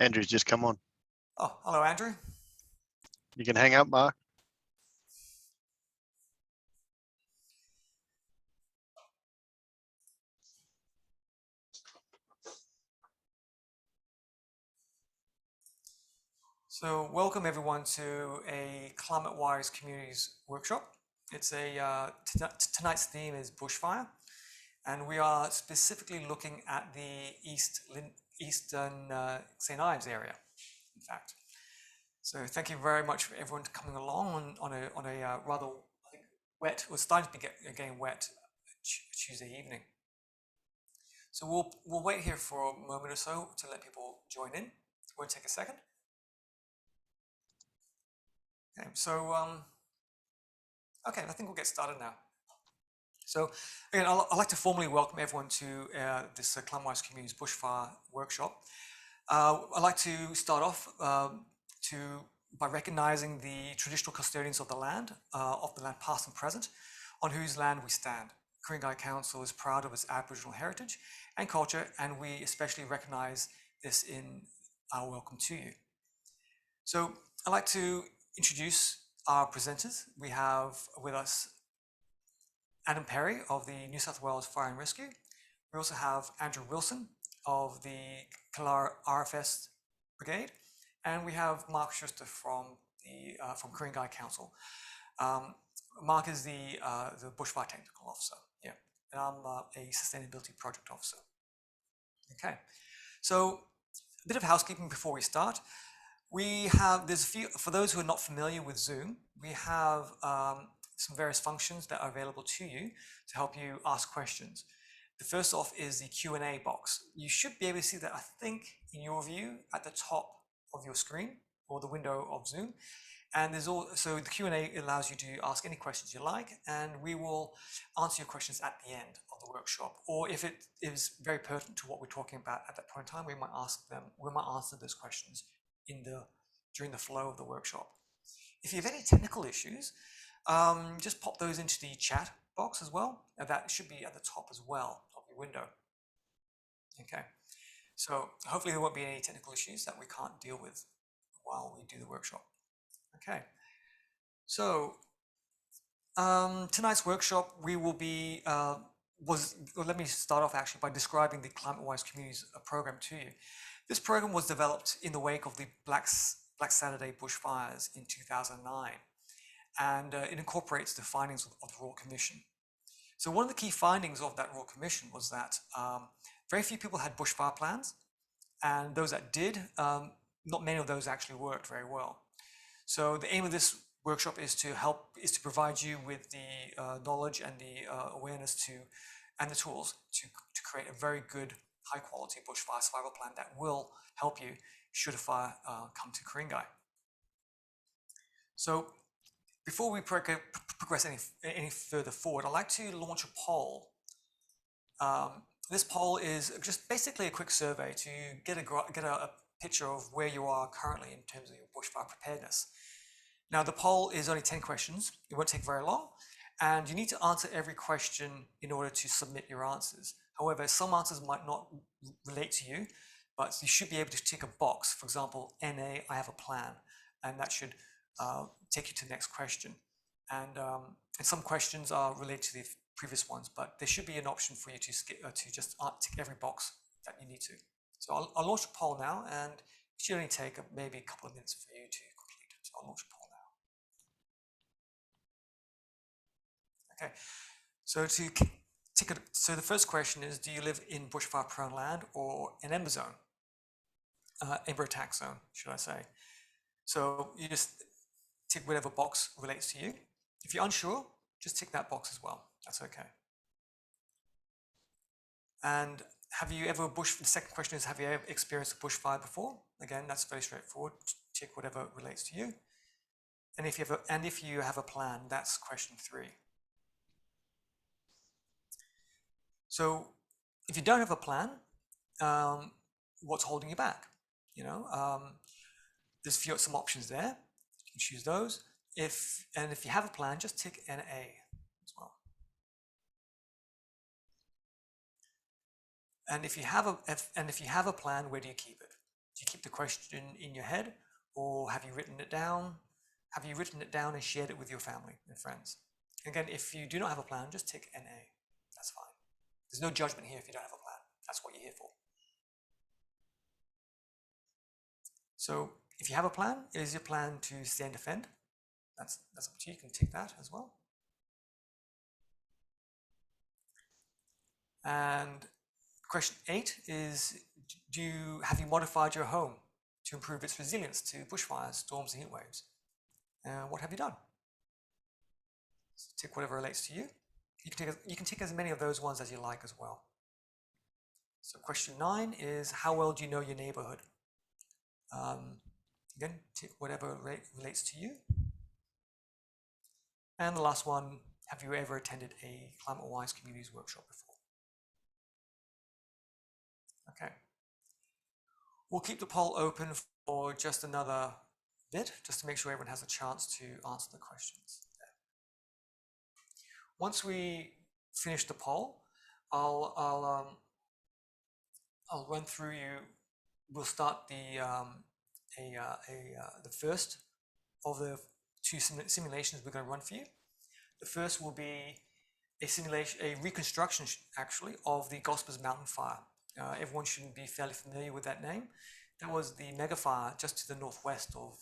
Andrew's just come on. Oh, hello, Andrew. You can hang up, Mark. So welcome everyone to a Climatewise Communities Workshop. It's tonight's theme is Bushfire, and we are specifically looking at the eastern St. Ives area, in fact. So thank you very much for everyone coming along on a rather, I think, wet, or starting to be getting wet Tuesday evening. So we'll wait here for a moment or so to let people join in. It won't take a second. Okay, so okay, I think we'll get started now. So again, I'd like to formally welcome everyone to this Climatewise Communities Bushfire Workshop. I'd like to start off by recognizing the traditional custodians of the land past and present, on whose land we stand. Ku-ring-gai Council is proud of its Aboriginal heritage and culture, and we especially recognize this in our welcome to you. So I'd like to introduce our presenters. We have with us Adam Perry of the New South Wales Fire and Rescue. We also have Andrew Wilson of the Kalara RFS Brigade, and we have Mark Schuster from Ku-ring-gai Council. Mark is the Bushfire Technical Officer, yeah, and I'm a Sustainability Project Officer. Okay, so a bit of housekeeping before we start. We have, for those who are not familiar with Zoom, we have some various functions that are available to you to help you ask questions. The first off is the Q&A box. You should be able to see that, I think, in your view at the top of your screen or the window of Zoom. And there's also the Q&A allows you to ask any questions you like, and we will answer your questions at the end of the workshop. Or if it is very pertinent to what we're talking about at that point in time, we might answer those questions during the flow of the workshop. If you have any technical issues, just pop those into the chat box as well. And that should be at the top as well of your window. Okay, so hopefully there won't be any technical issues that we can't deal with while we do the workshop. Okay, so tonight's workshop we will be let me start off actually by describing the Climatewise Communities program to you. This program was developed in the wake of the Black Saturday bushfires in 2009, and it incorporates the findings of the Royal Commission. So one of the key findings of that Royal Commission was that very few people had bushfire plans, and those that did, not many of those actually worked very well. So the aim of this workshop is to provide you with the knowledge and the awareness and the tools to create a very good, high quality bushfire survival plan that will help you should a fire come to Ku-ring-gai. So before we progress any further forward, I'd like to launch a poll. This poll is just basically a quick survey to get a picture of where you are currently in terms of your bushfire preparedness. Now, the poll is only 10 questions. It won't take very long, and you need to answer every question in order to submit your answers. However, some answers might not relate to you, but you should be able to tick a box. For example, NA, I have a plan, and that should take you to the next question. And some questions are related to the previous ones, but there should be an option for you to just tick every box that you need to. So I'll launch a poll now, and it should only take maybe a couple of minutes for you to complete it. So I'll launch a poll now. Okay, so so the first question is, do you live in bushfire prone land or an ember zone? Ember attack zone, should I say. So you just tick whatever box relates to you. If you're unsure, just tick that box as well. That's okay. And have you ever the second question is, have you ever experienced a bushfire before? Again, that's very straightforward. Tick whatever relates to you. And if you have a plan, that's question 3. So if you don't have a plan, what's holding you back? You know, there's some options there. You can choose those. If you have a plan, just tick NA as well. And if you have a plan, where do you keep it? you keep the question in your head, or have you written it down? Have you written it down and shared it with your family and friends? Again, if you do not have a plan, just tick NA. That's fine. There's no judgment here if you don't have a plan. That's what you're here for. So if you have a plan, is your plan to stay and defend? That's up to you. You can tick that as well. And question 8 is, have you modified your home to improve its resilience to bushfires, storms, and heat waves? What have you done? So tick whatever relates to you. You can tick as many of those ones as you like as well. So question 9 is, how well do you know your neighborhood? Again, tick whatever relates to you. And the last one, have you ever attended a Climatewise Communities workshop before? Okay. We'll keep the poll open for just another bit, just to make sure everyone has a chance to answer the questions. Once we finish the poll, I'll run through you. We'll start the first of the 2 simulations we're going to run for you. The first will be a simulation, a reconstruction actually, of the Gospers Mountain Fire. Everyone should be fairly familiar with that name. That was the mega fire just to the northwest of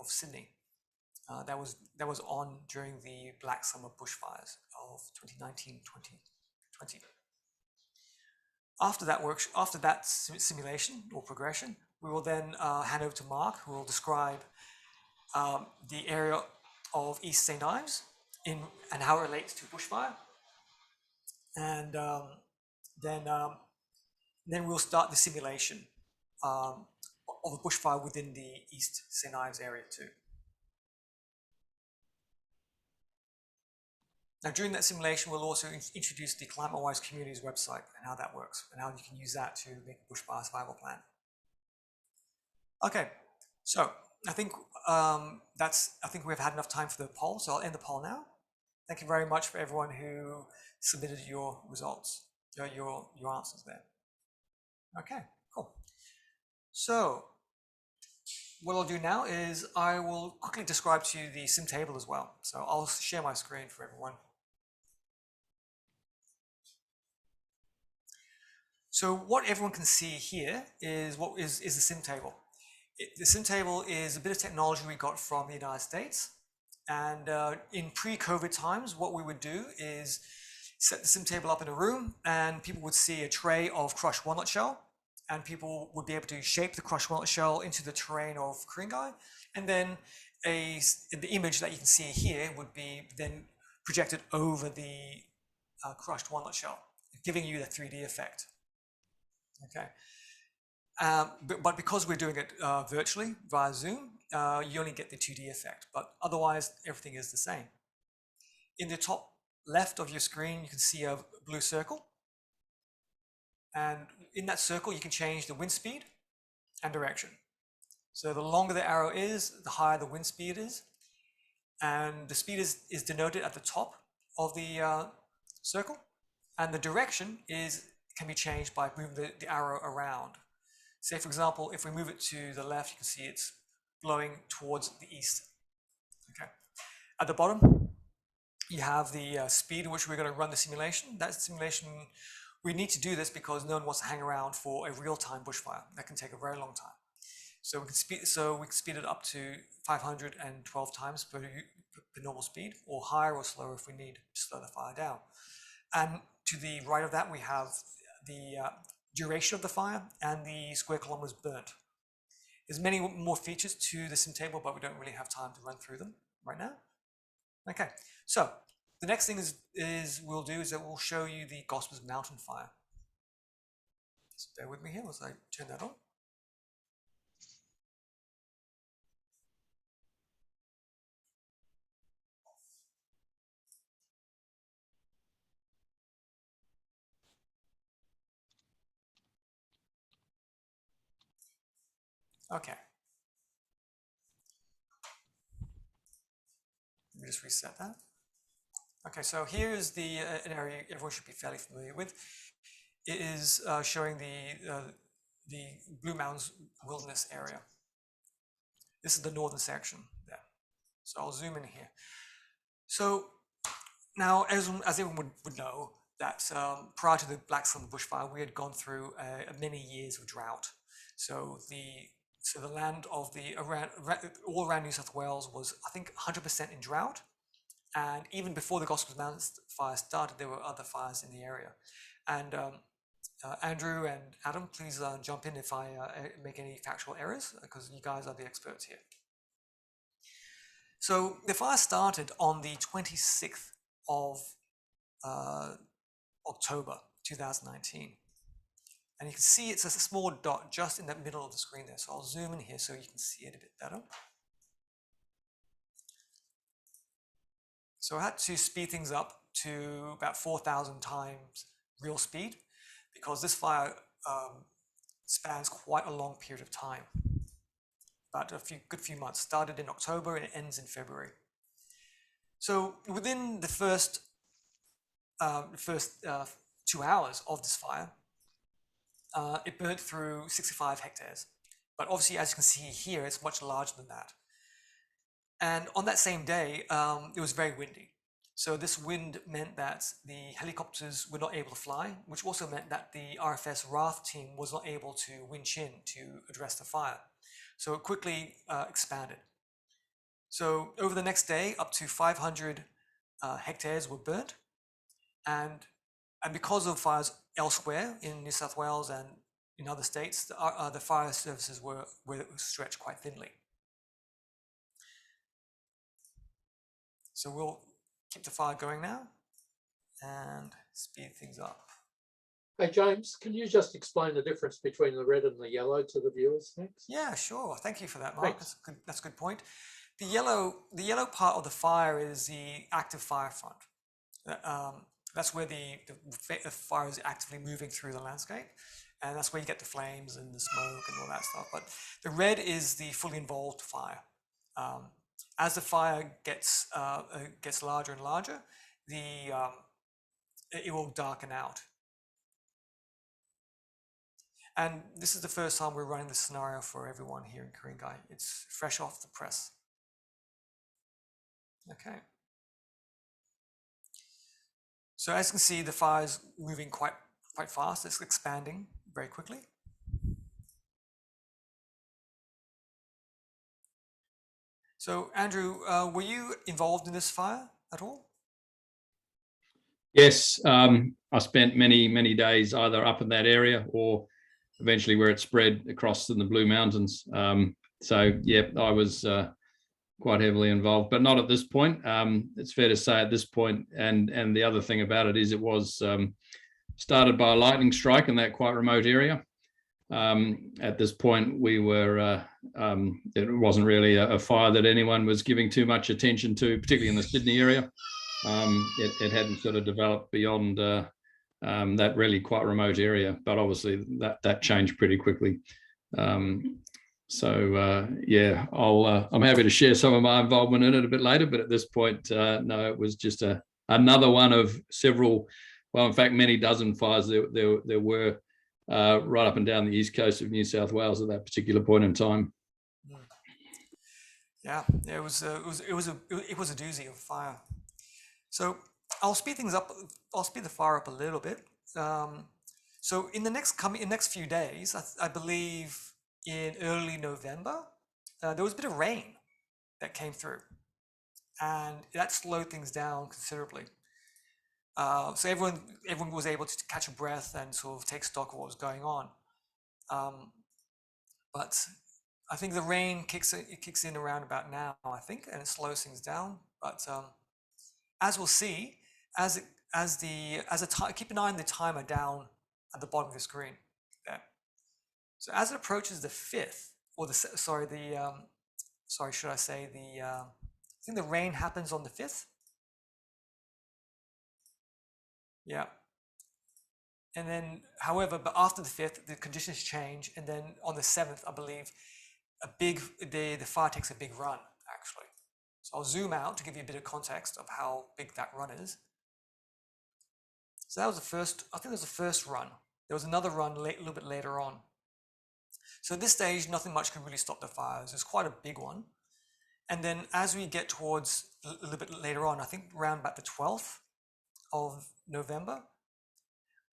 Sydney. That was on during the Black Summer bushfires of 2019-2020. After that simulation or progression, we will then hand over to Mark, who will describe the area of East St. Ives and how it relates to bushfire. And then we'll start the simulation of a bushfire within the East St. Ives area too. Now, during that simulation, we'll also introduce the Climatewise Communities website and how that works and how you can use that to make a bushfire survival plan. Okay, so I think we've had enough time for the poll, so I'll end the poll now. Thank you very much for everyone who submitted your results, your answers there. Okay, cool. So what I'll do now is I will quickly describe to you the sim table as well. So I'll share my screen for everyone. So what everyone can see here is what is the sim table. The sim table is a bit of technology we got from the United States. And in pre-COVID times, what we would do is set the sim table up in a room, and people would see a tray of crushed walnut shell, and people would be able to shape the crushed walnut shell into the terrain of Ku-ring-gai, and then the image that you can see here would be then projected over the crushed walnut shell, giving you the 3D effect. Okay. But because we're doing it virtually via Zoom, you only get the 2D effect, but otherwise everything is the same. In the top left of your screen, you can see a blue circle. And in that circle, you can change the wind speed and direction. So the longer the arrow is, the higher the wind speed is. And the speed is denoted at the top of the circle. And the direction can be changed by moving the arrow around. Say, for example, if we move it to the left, you can see it's blowing towards the east. Okay. At the bottom, you have the speed in which we're going to run the simulation. That simulation, we need to do this because no one wants to hang around for a real-time bushfire. That can take a very long time. So we can speed it up to 512 times per normal speed, or higher or slower if we need to slow the fire down. And to the right of that, we have the duration of the fire and the square kilometers burnt. There's many more features to the sim table, but we don't really have time to run through them right now. Okay, so the next thing we'll do is that we'll show you the Gospers Mountain Fire. So bear with me here as I turn that on. Okay. Let me just reset that. Okay, so here is an area everyone should be fairly familiar with. It is showing the Blue Mountains Wilderness area. This is the northern section there. So I'll zoom in here. So now, as everyone would know, that prior to the Black Summer bushfire, we had gone through many years of drought. So the land of all around New South Wales was, I think, 100% in drought. And even before the Gospels Mountains fire started, there were other fires in the area. And Andrew and Adam, please jump in if I make any factual errors, because you guys are the experts here. So the fire started on the 26th of October 2019. And you can see it's a small dot just in the middle of the screen there. So I'll zoom in here so you can see it a bit better. So I had to speed things up to about 4,000 times real speed, because this fire spans quite a long period of time. About a good few months. Started in October and it ends in February. So within the first 2 hours of this fire, it burnt through 65 hectares. But obviously, as you can see here, it's much larger than that. And on that same day, it was very windy. So this wind meant that the helicopters were not able to fly, which also meant that the RFS RAF team was not able to winch in to address the fire. So it quickly expanded. So over the next day, up to 500 hectares were burnt. And because of fires elsewhere in New South Wales and in other states, the fire services were stretched quite thinly. So we'll keep the fire going now and speed things up. Hey, James, can you just explain the difference between the red and the yellow to the viewers? Thanks. Yeah, sure. Thank you for that, Mark. That's a good point. The yellow part of the fire is the active fire front. That's where the fire is actively moving through the landscape. And that's where you get the flames and the smoke and all that stuff. But the red is the fully involved fire. As the fire gets larger and larger, it will darken out. And this is the first time we're running this scenario for everyone here in Ku-ring-gai. It's fresh off the press. Okay. So as you can see, the fire is moving quite fast. It's expanding very quickly. So Andrew, were you involved in this fire at all? Yes, I spent many days either up in that area or eventually where it spread across in the Blue Mountains. So yeah, I was quite heavily involved, but not at this point. It's fair to say at this point, and the other thing about it is it was started by a lightning strike in that quite remote area. At this point, we were, it wasn't really a fire that anyone was giving too much attention to, particularly in the Sydney area. It hadn't sort of developed beyond that really quite remote area, but obviously that changed pretty quickly. Yeah, I'm happy to share some of my involvement in it a bit later, but at this point, no, it was just another one of several, well, in fact, many dozen fires there were right up and down the east coast of New South Wales at that particular point in time. Yeah, it was a doozy of fire. So I'll speed things up. I'll speed the fire up a little bit. So in the next few days, I believe in early November, there was a bit of rain that came through, and that slowed things down considerably. So everyone was able to catch a breath and sort of take stock of what was going on. But I think the rain kicks in around about now, I think, and it slows things down. But as we'll see, keep an eye on the timer down at the bottom of the screen there. So as it approaches the 5th, or I think the rain happens on the 5th. Yeah. And then, however, but after the 5th, the conditions change, and then on the 7th, I believe, the fire takes a big run, actually. So I'll zoom out to give you a bit of context of how big that run is. So that was the first, I think that was the first run. There was another run a little bit later on. So at this stage, nothing much could really stop the fires. It's quite a big one. And then as we get towards a little bit later on, I think around about the 12th of November,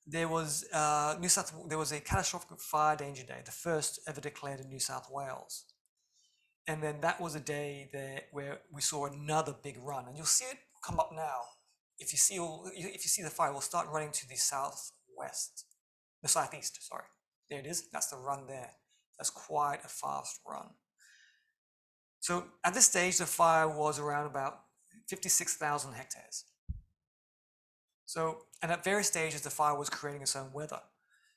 there was there was a catastrophic fire danger day, the first ever declared in New South Wales. And then that was a day where we saw another big run, and you'll see it come up now. If you see the fire, we'll start running to the southwest, the southeast. Sorry, there it is. That's the run there. That's quite a fast run. So at this stage, the fire was around about 56,000 hectares. So, and at various stages, the fire was creating its own weather.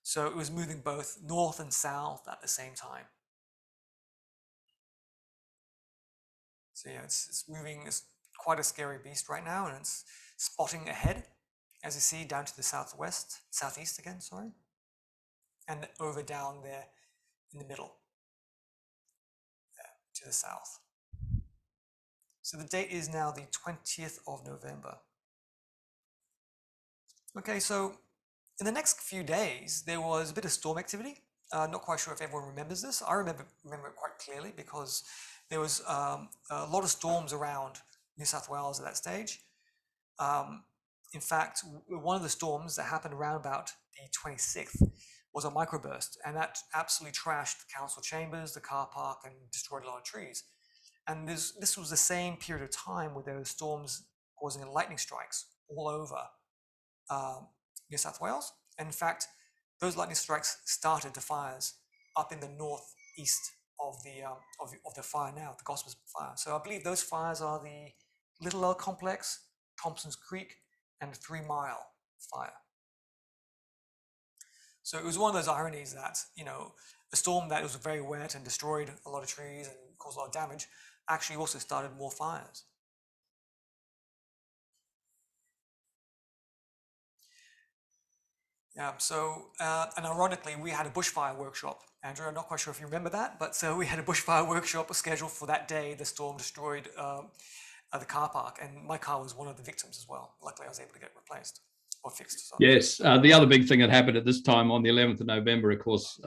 So it was moving both north and south at the same time. So yeah, it's moving. It's quite a scary beast right now, and it's spotting ahead, as you see, down to the southeast again, sorry, and over down there in the middle, there, to the south. So the date is now the 20th of November. Okay, so in the next few days, there was a bit of storm activity. Not quite sure if everyone remembers this. I remember it quite clearly because there was a lot of storms around New South Wales at that stage. In fact, one of the storms that happened around about the 26th was a microburst, and that absolutely trashed the council chambers, the car park, and destroyed a lot of trees. And this was the same period of time where there were storms causing lightning strikes all over New South Wales. And in fact, those lightning strikes started the fires up in the northeast of the fire now, the Gospers fire. So I believe those fires are the Little L Complex, Thompson's Creek, and the 3 Mile fire. So it was one of those ironies that, you know, a storm that was very wet and destroyed a lot of trees and caused a lot of damage actually also started more fires. Yeah, so, and ironically, we had a bushfire workshop. Andrew, I'm not quite sure if you remember that, but so we had a bushfire workshop scheduled for that day. The storm destroyed the car park, and my car was one of the victims as well. Luckily, I was able to get it replaced or fixed. Sorry. Yes, the other big thing that happened at this time on the 11th of November, of course,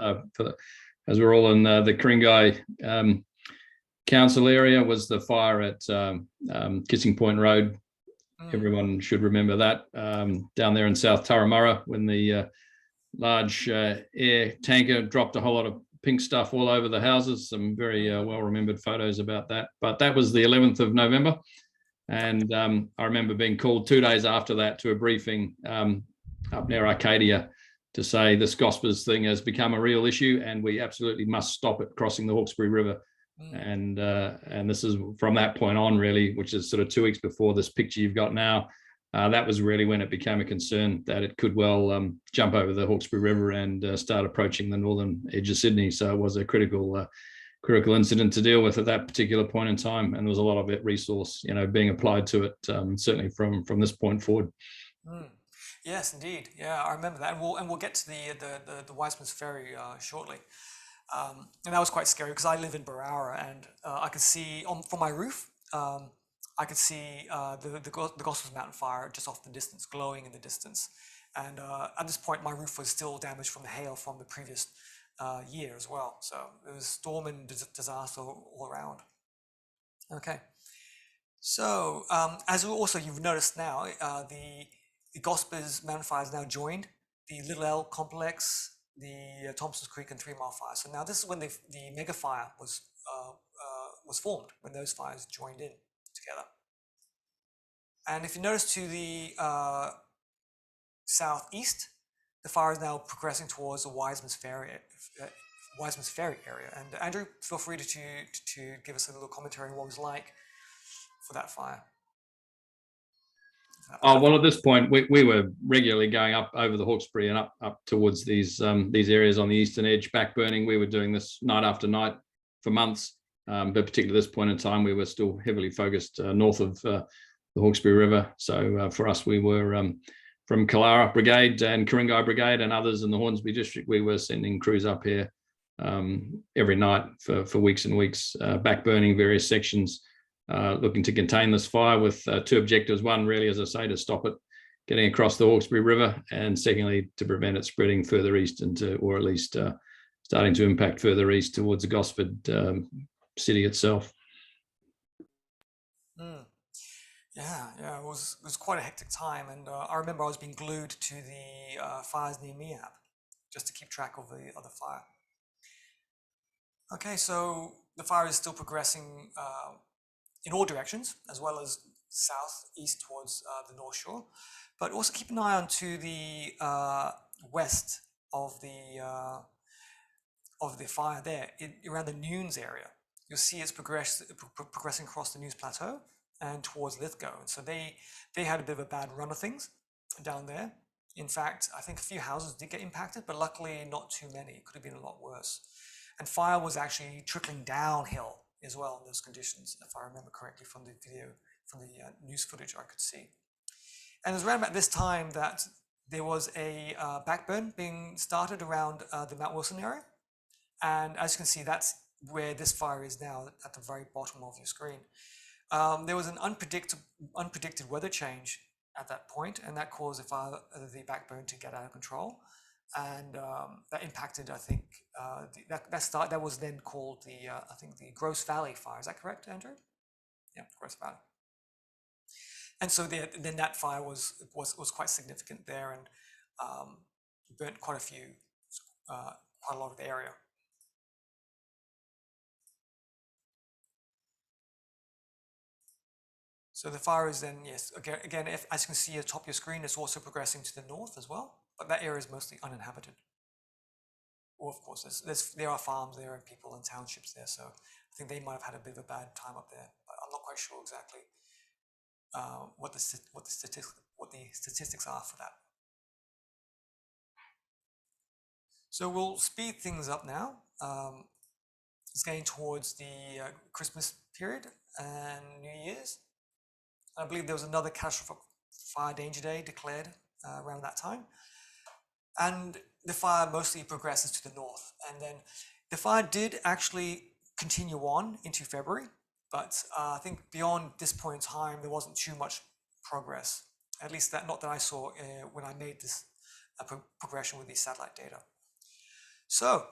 as we're all in the Ku-ring-gai council area, was the fire at Kissing Point Road. Everyone should remember that, down there in South Turramurra, when the large air tanker dropped a whole lot of pink stuff all over the houses. Some very well-remembered photos about that. But that was the 11th of November. And I remember being called 2 days after that to a briefing up near Arcadia to say this Gospers thing has become a real issue and we absolutely must stop it crossing the Hawkesbury River. And this is from that point on, really, which is sort of 2 weeks before this picture you've got now. That was really when it became a concern that it could well jump over the Hawkesbury River and start approaching the northern edge of Sydney. So it was a critical incident to deal with at that particular point in time, and there was a lot of resource, you know, being applied to it, certainly from this point forward. Yes, indeed. Yeah, I remember that, and we'll get to the Wiseman's Ferry shortly. And that was quite scary because I live in Barara, and I could see from my roof, I could see the Gospers Mountain fire just off the distance, glowing in the distance. And at this point, my roof was still damaged from the hail from the previous year as well. So it was storm and disaster all around. Okay. So as you've noticed now, the Gospers Mountain fire has now joined the Little L Complex, the Thompson's Creek, and 3 Mile fire. So now this is when the mega fire was formed, when those fires joined in together. And if you notice to the southeast, the fire is now progressing towards the Wiseman's Ferry area. And Andrew, feel free to give us a little commentary on what it was like for that fire. Oh, well, at this point, we were regularly going up over the Hawkesbury and up towards these areas on the eastern edge, backburning. We were doing this night after night for months, but particularly at this point in time, we were still heavily focused north of the Hawkesbury River. So for us, we were from Killara Brigade and Ku-ring-gai Brigade and others in the Hornsby district, we were sending crews up here every night for weeks and weeks, backburning various sections, looking to contain this fire with 2 objectives. One, really, as I say, to stop it getting across the Hawkesbury River, and secondly, to prevent it spreading further east into, or at least starting to impact further east towards the Gosford city itself. Yeah, it was quite a hectic time, and I remember I was being glued to the Fires Near Me app just to keep track of the other fire. Okay, so the fire is still progressing in all directions, as well as south, east towards the North Shore, but also keep an eye on to the west of the fire there, around the Nunes area. You'll see it's progressing across the Nunes Plateau and towards Lithgow. And so they had a bit of a bad run of things down there. In fact, I think a few houses did get impacted, but luckily not too many. It could have been a lot worse. And fire was actually trickling downhill as well in those conditions, if I remember correctly from the video, from the news footage I could see. And it was around about this time that there was a backburn being started around the Mount Wilson area. And as you can see, that's where this fire is now, at the very bottom of your screen. There was an unpredicted weather change at that point, and that caused the backburn to get out of control. And that impacted, I think, that was then called I think the Gross Valley fire. Is that correct, Andrew? Yeah, Gross Valley. And so then that fire was quite significant there, and burnt quite a lot of the area. So the fire is then, yes, again, as you can see at the top of your screen, it's also progressing to the north as well, but that area is mostly uninhabited. Well, of course, there are farms there and people and townships there, so I think they might have had a bit of a bad time up there, but I'm not quite sure exactly what the statistics are for that. So we'll speed things up now. It's getting towards the Christmas period and New Year's. I believe there was another catastrophic fire danger day declared around that time. And the fire mostly progresses to the north. And then the fire did actually continue on into February, but I think beyond this point in time, there wasn't too much progress, at least not that I saw when I made this progression with the satellite data. So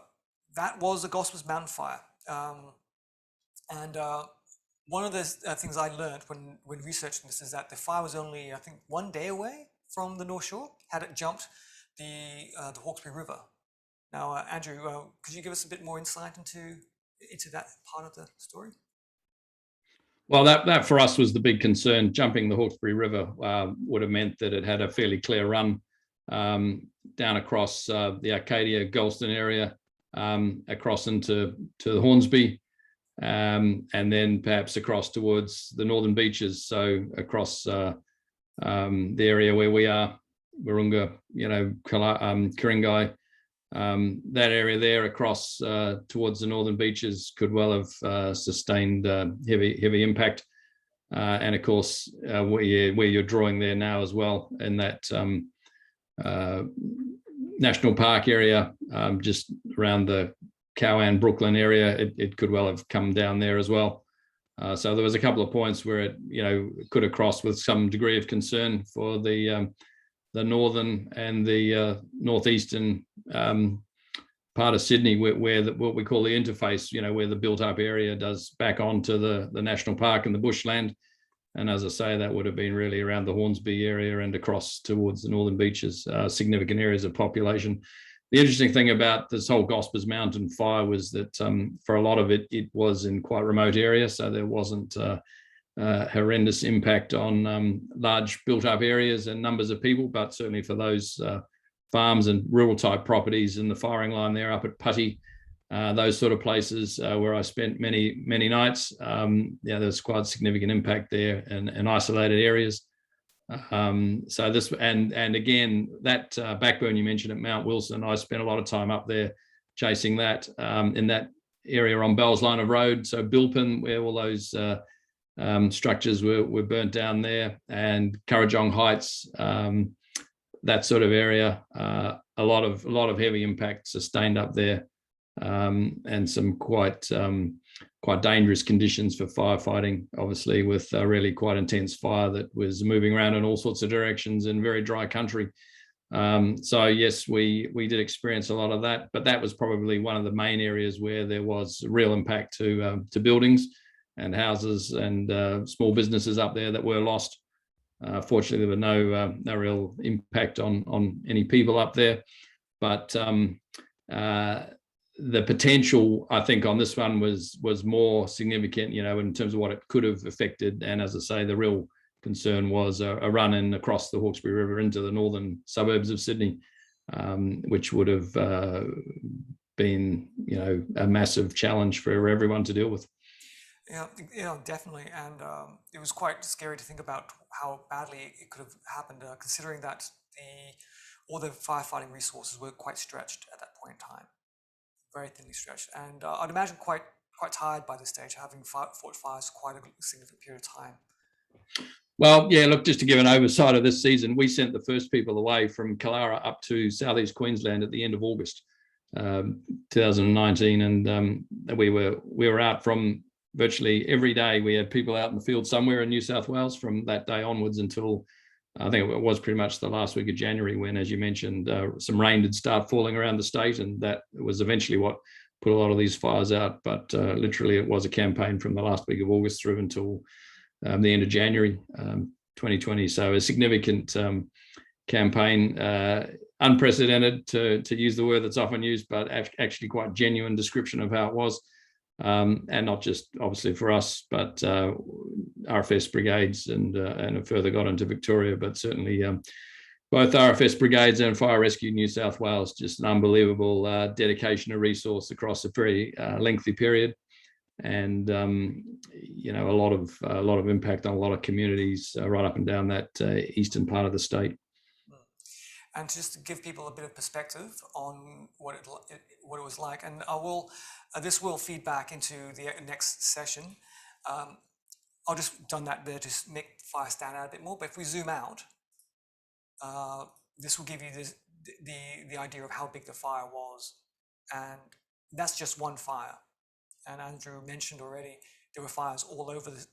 that was the Gospers Mountain fire. One of the things I learned when researching this is that the fire was only, I think, 1 day away from the North Shore, had it jumped the Hawkesbury River. Now, Andrew, could you give us a bit more insight into that part of the story? Well, that for us was the big concern. Jumping the Hawkesbury River would have meant that it had a fairly clear run down across the Arcadia, Galston area, across into the Hornsby, and then perhaps across towards the northern beaches, so across the area where we are, Wahroonga, Ku-ring-gai, that area there across towards the northern beaches could well have sustained heavy impact, and of course where you're drawing there now as well in that national park area, just around the Cowan, Brooklyn area, it could well have come down there as well. So there was a couple of points where it, could have crossed with some degree of concern for the northern and the northeastern part of Sydney, where what we call the interface, where the built-up area does back onto the national park and the bushland. And as I say, that would have been really around the Hornsby area and across towards the northern beaches, significant areas of population. The interesting thing about this whole Gospers Mountain fire was that for a lot of it, it was in quite remote areas, so there wasn't horrendous impact on large built-up areas and numbers of people, but certainly for those farms and rural type properties in the firing line there up at Putty, those sort of places where I spent many nights, there's quite significant impact there in isolated areas. So this, and again, that backburn you mentioned at Mount Wilson, I spent a lot of time up there chasing that in that area on Bell's Line of Road, so Bilpin, where all those structures were burnt down there, and Currajong Heights, that sort of area, a lot of heavy impact sustained up there, and some quite dangerous conditions for firefighting, obviously, with really quite intense fire that was moving around in all sorts of directions in very dry country. So yes, we did experience a lot of that, but that was probably one of the main areas where there was real impact to buildings and houses and small businesses up there that were lost. Fortunately, there were no real impact on any people up there, but the potential, I think, on this one was more significant, in terms of what it could have affected. And as I say, the real concern was a run in across the Hawkesbury River into the northern suburbs of Sydney, which would have been, a massive challenge for everyone to deal with. Yeah, definitely. And it was quite scary to think about how badly it could have happened, considering that all the firefighting resources were quite stretched at that point in time, very thinly stretched. And I'd imagine quite tired by this stage, having fought fires quite a significant period of time. Well, yeah, look, just to give an oversight of this season, we sent the first people away from Killara up to southeast Queensland at the end of August 2019, and we were out from virtually every day. We had people out in the field somewhere in New South Wales from that day onwards until I think it was pretty much the last week of January, when, as you mentioned, some rain did start falling around the state, and that was eventually what put a lot of these fires out. But literally it was a campaign from the last week of August through until the end of January 2020. So a significant campaign, unprecedented to use the word that's often used, but actually quite genuine description of how it was. And not just obviously for us, but RFS brigades and further got into Victoria, but certainly both RFS brigades and Fire Rescue New South Wales, just an unbelievable dedication of resource across a very lengthy period. And a lot of impact on a lot of communities right up and down that eastern part of the state. And just to give people a bit of perspective on what it was like, and this will feed back into the next session. I'll just done that there to make fire stand out a bit more. But if we zoom out, this will give you the idea of how big the fire was, and that's just one fire. And Andrew mentioned already, there were fires all over the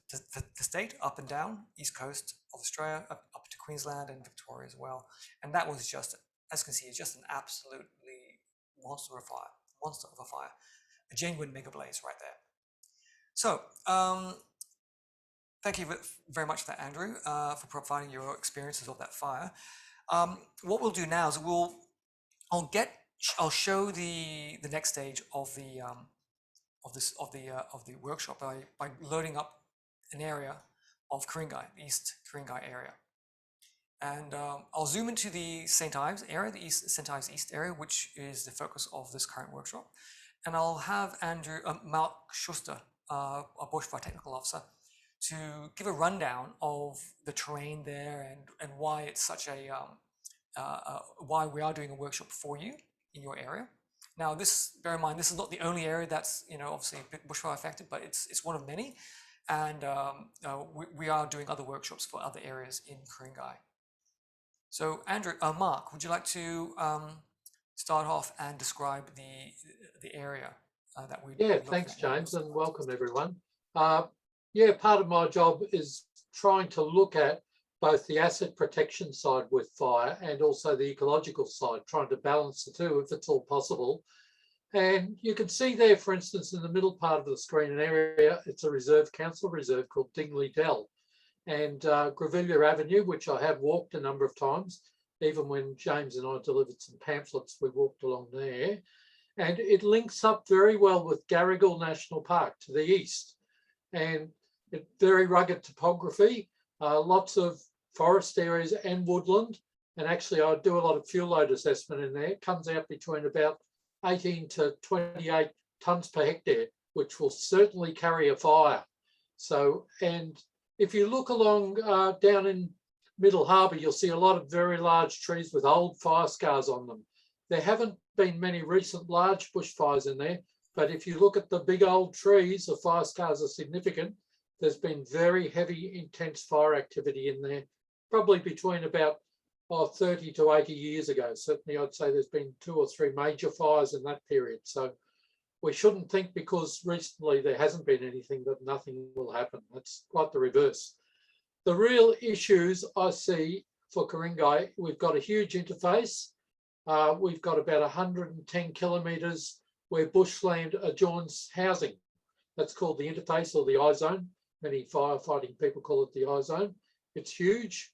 state, up and down, east coast of Australia, up to Queensland and Victoria as well. And that was just, as you can see, just an absolutely monster of a fire, a genuine mega blaze right there. So thank you very much for that, Andrew, for providing your experiences of that fire. What we'll do now is I'll show the next stage of the workshop by loading up an area of Ku-ring-gai, the East Ku-ring-gai area. And I'll zoom into the St. Ives area, the St. Ives East area, which is the focus of this current workshop. And I'll have Mark Schuster, a Bushfire Technical Officer, to give a rundown of the terrain there and why it's such why we are doing a workshop for you in your area. Now, bear in mind, this is not the only area that's obviously a bit bushfire affected, but it's one of many, and we are doing other workshops for other areas in Ku-ring-gai. So, Andrew, Mark, would you like to start off and describe the area that we? Yeah, thanks, James, and welcome everyone. Yeah, part of my job is trying to look at both the asset protection side with fire and also the ecological side, trying to balance the two if it's all possible. And you can see there, for instance, in the middle part of the screen, an area, it's a council reserve called Dingley Dell. And Grevilla Avenue, which I have walked a number of times, even when James and I delivered some pamphlets, we walked along there. And it links up very well with Garrigal National Park to the east. And it's very rugged topography, lots of forest areas and woodland. And actually, I do a lot of fuel load assessment in there. It comes out between about 18 to 28 tonnes per hectare, which will certainly carry a fire. So, and if you look along down in Middle Harbour, you'll see a lot of very large trees with old fire scars on them. There haven't been many recent large bushfires in there, but if you look at the big old trees, the fire scars are significant. There's been very heavy, intense fire activity in there, probably between about 30 to 80 years ago. Certainly, I'd say there's been 2 or 3 major fires in that period. So we shouldn't think because recently there hasn't been anything that nothing will happen. That's quite the reverse. The real issues I see for Ku-ring-gai, we've got a huge interface. We've got about 110 kilometres where bushland adjoins housing. That's called the interface or the I-zone. Many firefighting people call it the I-zone. It's huge.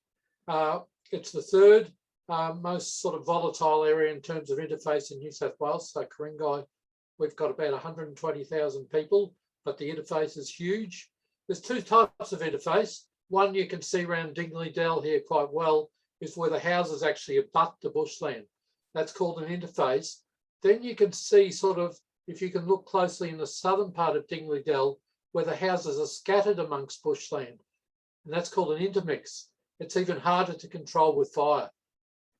It's the third most sort of volatile area in terms of interface in New South Wales. So Ku-ring-gai, we've got about 120,000 people, but the interface is huge. There's two types of interface. One you can see around Dingley Dell here quite well is where the houses actually abut the bushland. That's called an interface. Then you can see sort of, if you can look closely in the southern part of Dingley Dell, where the houses are scattered amongst bushland, and that's called an intermix. It's even harder to control with fire.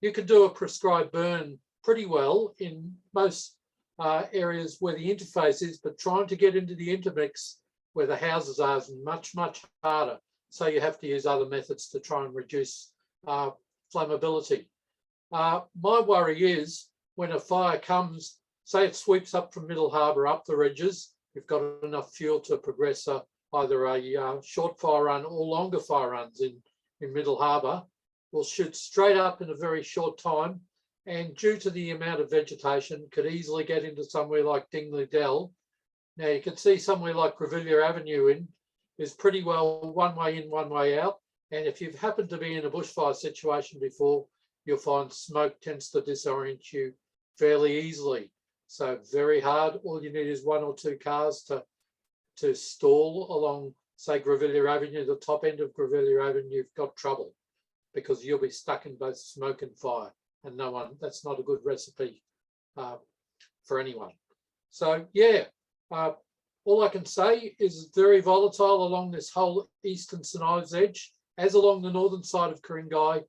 You can do a prescribed burn pretty well in most areas where the interface is, but trying to get into the intermix where the houses are is much, much harder. So you have to use other methods to try and reduce flammability. My worry is when a fire comes, say it sweeps up from Middle Harbour up the ridges, we've got enough fuel to progress either a short fire run or longer fire runs in Middle Harbour. We'll shoot straight up in a very short time, and due to the amount of vegetation, could easily get into somewhere like Dingley Dell. Now you can see somewhere like Grevillea Avenue is pretty well one way in, one way out. And if you've happened to be in a bushfire situation before, you'll find smoke tends to disorient you fairly easily. So very hard. All you need is one or two cars to stall along, say, Grevillea Avenue, the top end of Grevillea Avenue. You've got trouble because you'll be stuck in both smoke and fire, and that's not a good recipe for anyone. So yeah, all I can say is very volatile along this whole eastern St Ives edge, as along the northern side of Ku-ring-gai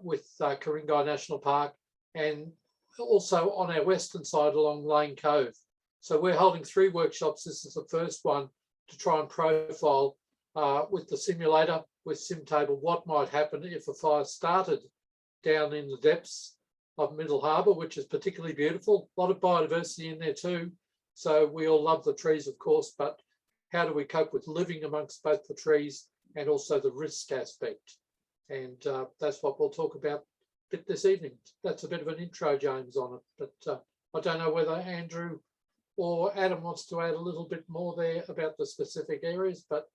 with Ku-ring-gai National Park, and also on our western side along Lane Cove. So we're holding 3 workshops. This is the first one to try and profile with the simulator, with SimTable, what might happen if a fire started down in the depths of Middle Harbour, which is particularly beautiful. A lot of biodiversity in there too. So we all love the trees, of course, but how do we cope with living amongst both the trees and also the risk aspect? And that's what we'll talk about a bit this evening. That's a bit of an intro, James, on it, but I don't know whether Andrew or Adam wants to add a little bit more there about the specific areas, but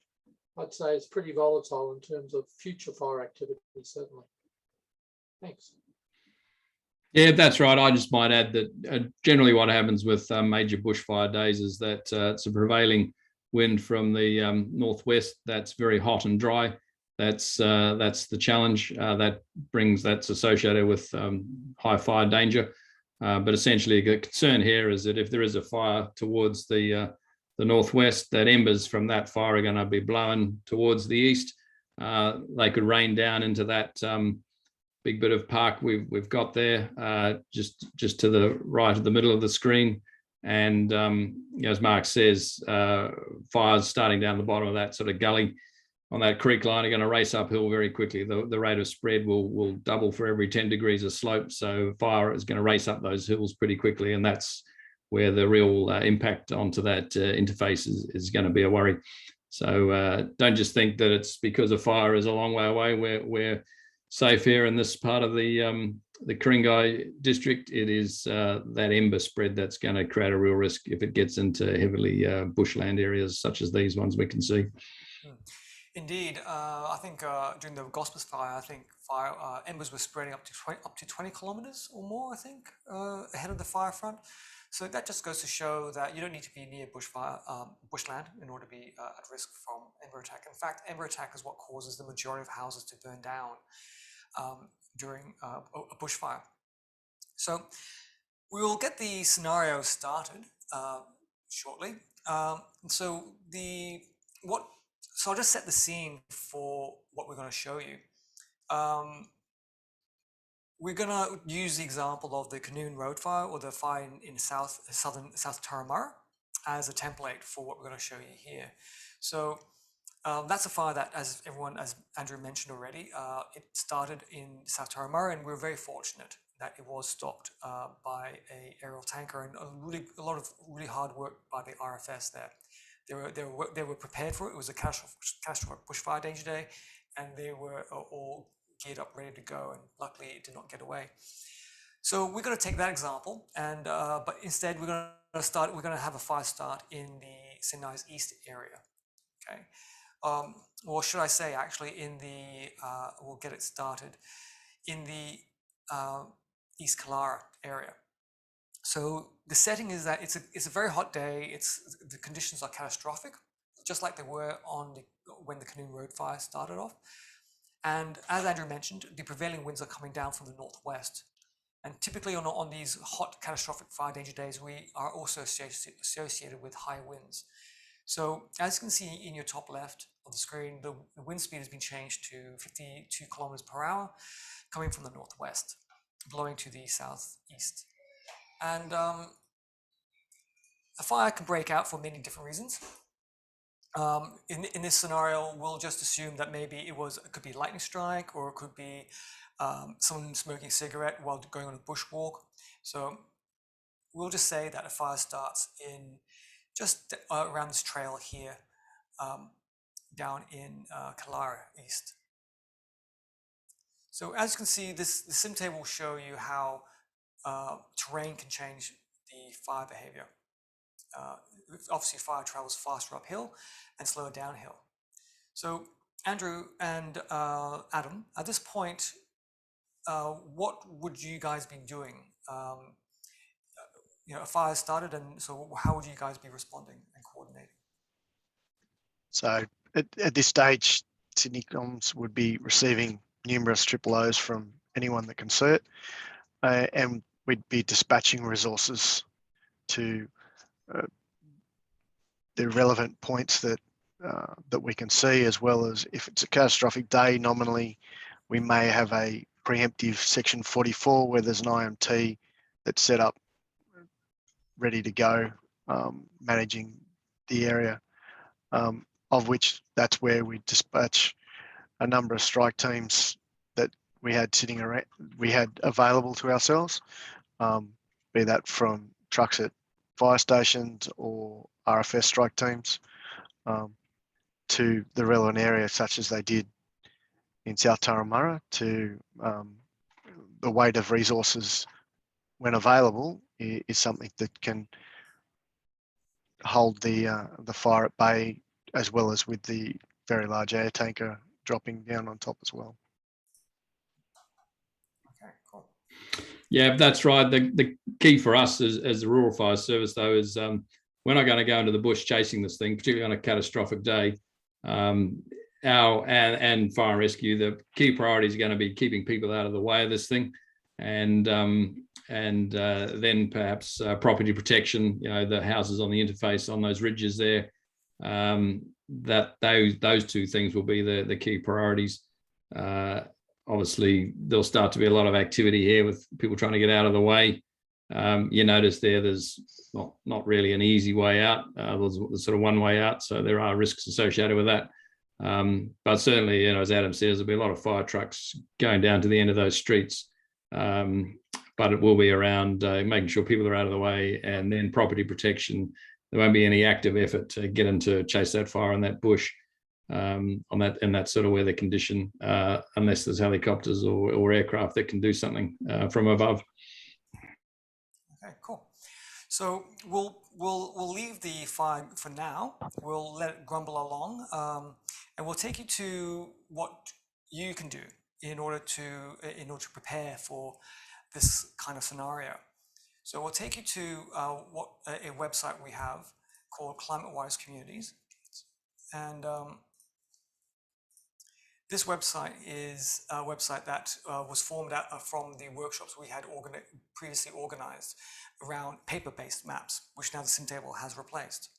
I'd say it's pretty volatile in terms of future fire activity, certainly. Thanks. Yeah, that's right. I just might add that generally what happens with major bushfire days is that it's a prevailing wind from the northwest that's very hot and dry. That's the challenge that's associated with high fire danger. But essentially, the concern here is that if there is a fire towards the northwest, that embers from that fire are going to be blown towards the east. They could rain down into that big bit of park we've got there, just to the right of the middle of the screen. And as Mark says, fires starting down the bottom of that sort of gully on that creek line are going to race uphill very quickly. The rate of spread will double for every 10 degrees of slope. So fire is going to race up those hills pretty quickly. And that's where the real impact onto that interface is going to be a worry. So don't just think that it's because a fire is a long way away. We're safe here in this part of the Ku-ring-gai district. It is that ember spread that's going to create a real risk if it gets into heavily bushland areas such as these ones we can see. Indeed, I think during the Gospers fire, I think embers were spreading up to 20 kilometers or more, I think, ahead of the fire front. So that just goes to show that you don't need to be near bushland in order to be at risk from ember attack. In fact, ember attack is what causes the majority of houses to burn down during a bushfire. So we will get the scenario started shortly. So I'll just set the scene for what we're going to show you. We're going to use the example of the Canoon Road fire, or the fire in South Turramurra, as a template for what we're going to show you here. So that's a fire that, as Andrew mentioned already, it started in South Turramurra, and we're very fortunate that it was stopped by an aerial tanker, and a lot of really hard work by the RFS there. They were prepared for it. It was a catastrophic bushfire danger day, and they were all geared up, ready to go, and luckily it did not get away. So we're going to take that example, and but instead we're going to have a fire start in the St. Ives East area. Okay, or should I say, actually, in the we'll get it started in the East Kalara area. So the setting is that it's a very hot day. The conditions are catastrophic, just like they were when the Canoe Road fire started off. And as Andrew mentioned, the prevailing winds are coming down from the northwest. And typically on these hot catastrophic fire danger days, we are also associated with high winds. So as you can see in your top left of the screen, the wind speed has been changed to 52 kilometers per hour, coming from the northwest, blowing to the southeast. And a fire can break out for many different reasons. In this scenario, we'll just assume that maybe it could be a lightning strike, or it could be someone smoking a cigarette while going on a bushwalk. So we'll just say that a fire starts in just around this trail here, down in Kalara East. So as you can see, the sim table will show you how terrain can change the fire behavior. Obviously, fire travels faster uphill and slower downhill. So Andrew and Adam, at this point, what would you guys be doing? A fire started, and so how would you guys be responding and coordinating? So at this stage, Sydney Comms would be receiving numerous triple O's from anyone that can see it, and we'd be dispatching resources to the relevant points that we can see, as well as if it's a catastrophic day, nominally we may have a preemptive section 44 where there's an IMT that's set up ready to go, managing the area, of which that's where we dispatch a number of strike teams that we had sitting around, we had available to ourselves, be that from trucks at fire stations or RFS strike teams, to the relevant area, such as they did in South Turramurra, to the weight of resources when available is something that can hold the fire at bay, as well as with the very large air tanker dropping down on top as well. Okay, cool. Yeah, that's right. The key for us as the Rural Fire Service, though, is we're not going to go into the bush chasing this thing, particularly on a catastrophic day. And fire and rescue, the key priority is going to be keeping people out of the way of this thing, and then perhaps property protection. The houses on the interface on those ridges there. Those two things will be the key priorities. Obviously, there'll start to be a lot of activity here with people trying to get out of the way. You notice there's not really an easy way out. There's sort of one way out, so there are risks associated with that. But certainly, as Adam says, there'll be a lot of fire trucks going down to the end of those streets. But it will be around making sure people are out of the way, and then property protection. There won't be any active effort to get them to chase that fire in that bush, in that sort of weather condition, unless there's helicopters or aircraft that can do something from above. Okay, cool. So we'll leave the fire for now. We'll let it grumble along, and we'll take you to what you can do in order to prepare for this kind of scenario. So we'll take you to a website we have called Climatewise Communities, and this website is a website that was formed from the workshops we had previously organized around paper-based maps, which now the sim table has replaced.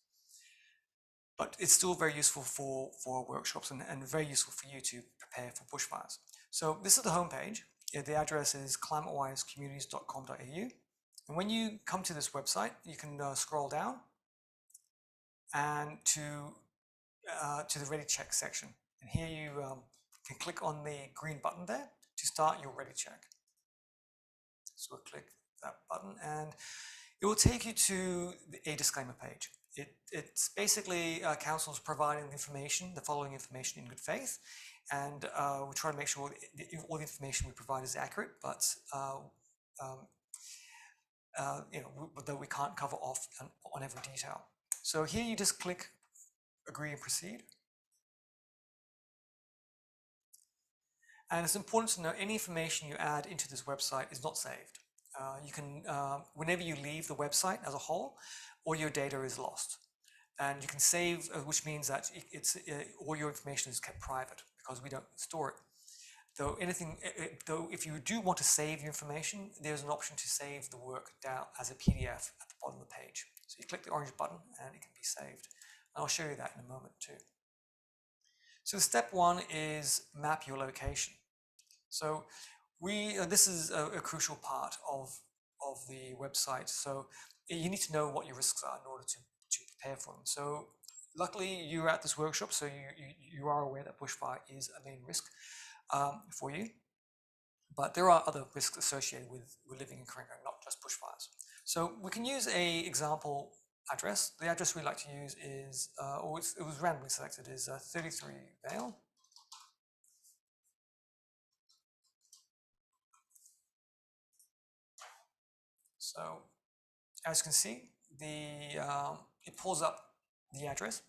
But it's still very useful for workshops and very useful for you to prepare for bushfires. So this is the homepage. The address is climatewise.communities.com.au. And when you come to this website, you can scroll down and to the Ready Check section. And here you can click on the green button there to start your Ready Check. So we'll click that button, and it will take you to a disclaimer page. It's basically councils providing the following information in good faith, and we try to make sure all the information we provide is accurate, but though we can't cover off on every detail. So here you just click agree and proceed. And it's important to know any information you add into this website is not saved. You can, whenever you leave the website as a whole, all your data is lost. And you can save, which means that all your information is kept private because we don't store it. Though if you do want to save your information, there's an option to save the work down as a PDF at the bottom of the page. So you click the orange button and it can be saved. And I'll show you that in a moment too. So step one is map your location. So this is a crucial part of the website. So you need to know what your risks are in order to prepare for them. So luckily you're at this workshop, so you are aware that bushfire is a main risk for you. But there are other risks associated with living in Ku-ring-gai, not just bushfires. So we can use a example address. The address we like to use is, it was randomly selected, is 33 Vale. So as you can see, it pulls up the address.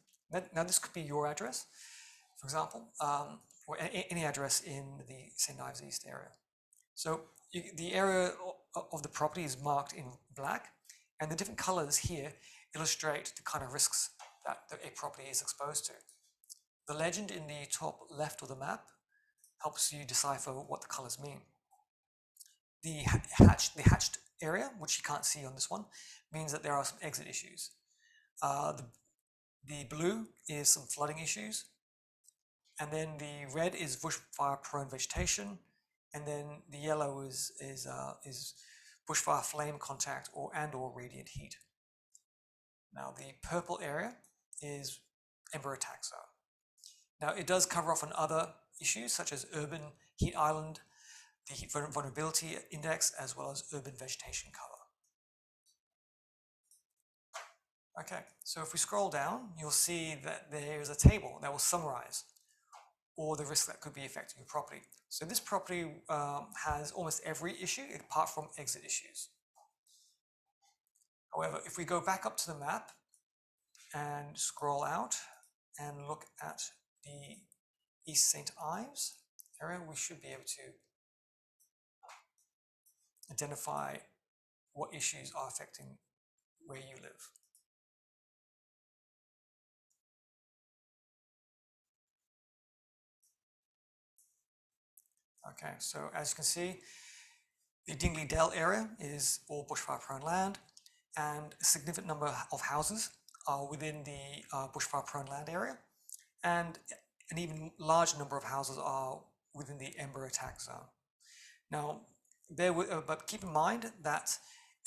Now this could be your address, for example, or any address in the St. Ives East area. So the area of the property is marked in black, and the different colors here illustrate the kind of risks that a property is exposed to. The legend in the top left of the map helps you decipher what the colors mean. The hatched area, which you can't see on this one, means that there are some exit issues. The blue is some flooding issues, and then the red is bushfire prone vegetation, and then the yellow is bushfire flame contact or radiant heat. Now the purple area is ember attack zone. Now it does cover off on other issues such as urban heat island, the heat vulnerability index, as well as urban vegetation cover. Okay, so if we scroll down, you'll see that there is a table that will summarize all the risks that could be affecting your property. So this property has almost every issue apart from exit issues. However, if we go back up to the map and scroll out and look at the East St. Ives area, we should be able to identify what issues are affecting where you live. Okay, so as you can see, the Dingley Dell area is all bushfire prone land, and a significant number of houses are within the bushfire prone land area, and an even large number of houses are within the ember attack zone. Now, but keep in mind that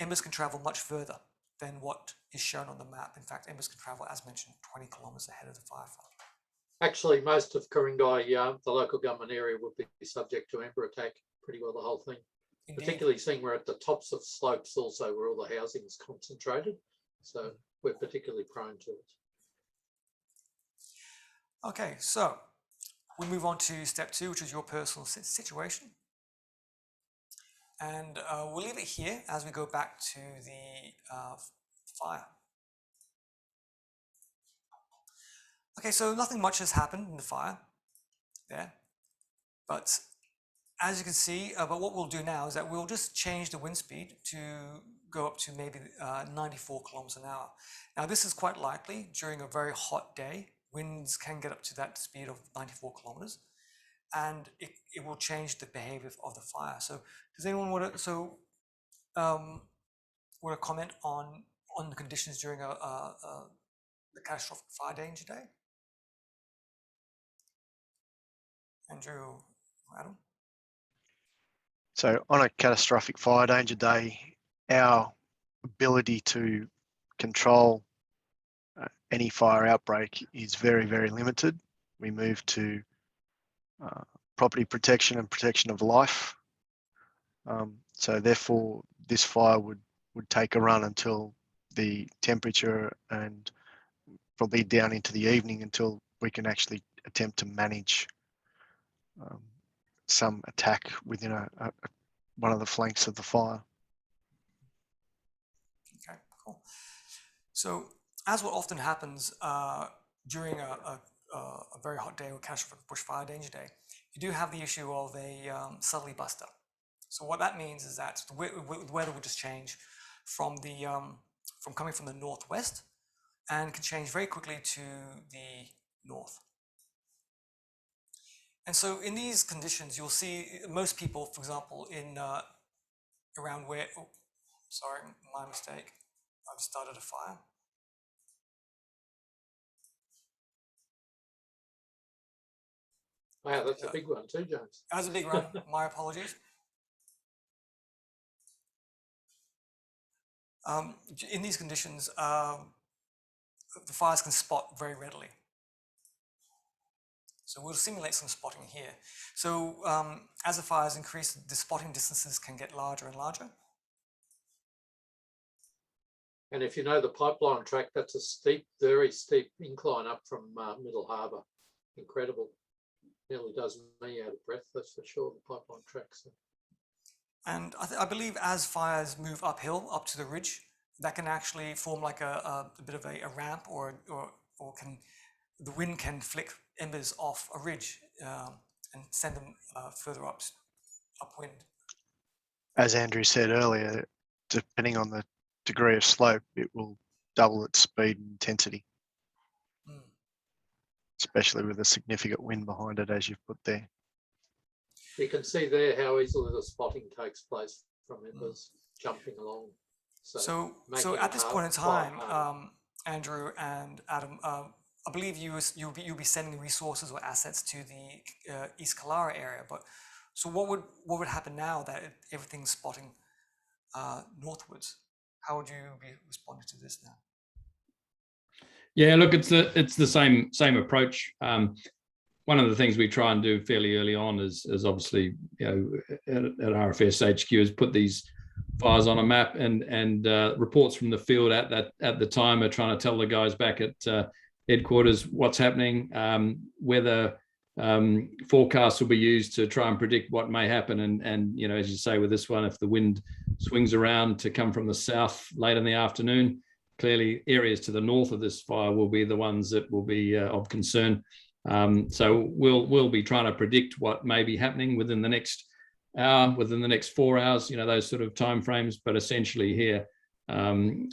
embers can travel much further than what is shown on the map. In fact, embers can travel, as mentioned, 20 kilometers ahead of the fire front. Actually, most of Ku-ring-gai, the local government area, would be subject to ember attack pretty well, the whole thing. Indeed. Particularly seeing we're at the tops of slopes also where all the housing is concentrated. So we're particularly prone to it. Okay, so we move on to step two, which is your personal situation. And we'll leave it here as we go back to the fire. Okay, so nothing much has happened in the fire there, but as you can see, but what we'll do now is that we'll just change the wind speed to go up to maybe 94 kilometers an hour. Now this is quite likely during a very hot day. Winds can get up to that speed of 94 kilometers, and it will change the behavior of the fire. So does anyone want to comment on the conditions during the catastrophic fire danger day? Andrew, Adam? So on a catastrophic fire danger day, our ability to control any fire outbreak is very, very limited. We move to property protection and protection of life. So therefore, this fire would take a run until the temperature and probably down into the evening until we can actually attempt to manage some attack within one of the flanks of the fire. Okay, cool. So as what often happens during a very hot day or catastrophic bushfire danger day, you do have the issue of a southerly buster. So what that means is that the weather will just change from coming from the northwest and can change very quickly to the north. And so in these conditions, you'll see most people, for example, in around where, oh, sorry, my mistake. I've started a fire. Wow, that's a big one too, James. That was a big run. My apologies. In these conditions, the fires can spot very readily. So we'll simulate some spotting here. So as the fires increase, the spotting distances can get larger and larger. And if you know the pipeline track, that's a steep, very steep incline up from Middle Harbour. Incredible. Nearly does me out of breath, that's for sure, the pipeline track. So. And I believe as fires move uphill, up to the ridge, that can actually form like a bit of a ramp, or the wind can flick embers off a ridge and send them further upwind. As Andrew said earlier, depending on the degree of slope, it will double its speed and intensity, especially with a significant wind behind it, as you've put there. You can see there how easily the spotting takes place from embers jumping along. So at this point in time, Andrew and Adam, I believe you'll be sending resources or assets to the East Kalara area. But so what would happen now that everything's spotting northwards? How would you be responding to this now? Yeah, look, it's the same approach. One of the things we try and do fairly early on is obviously, you know, at RFS HQ is put these fires on a map, and reports from the field at the time are trying to tell the guys back at headquarters what's happening. Weather forecasts will be used to try and predict what may happen, and you know, as you say with this one, if the wind swings around to come from the south late in the afternoon, clearly areas to the north of this fire will be the ones that will be of concern. So we'll be trying to predict what may be happening within the next hour, within the next 4 hours, you know, those sort of timeframes. But essentially here,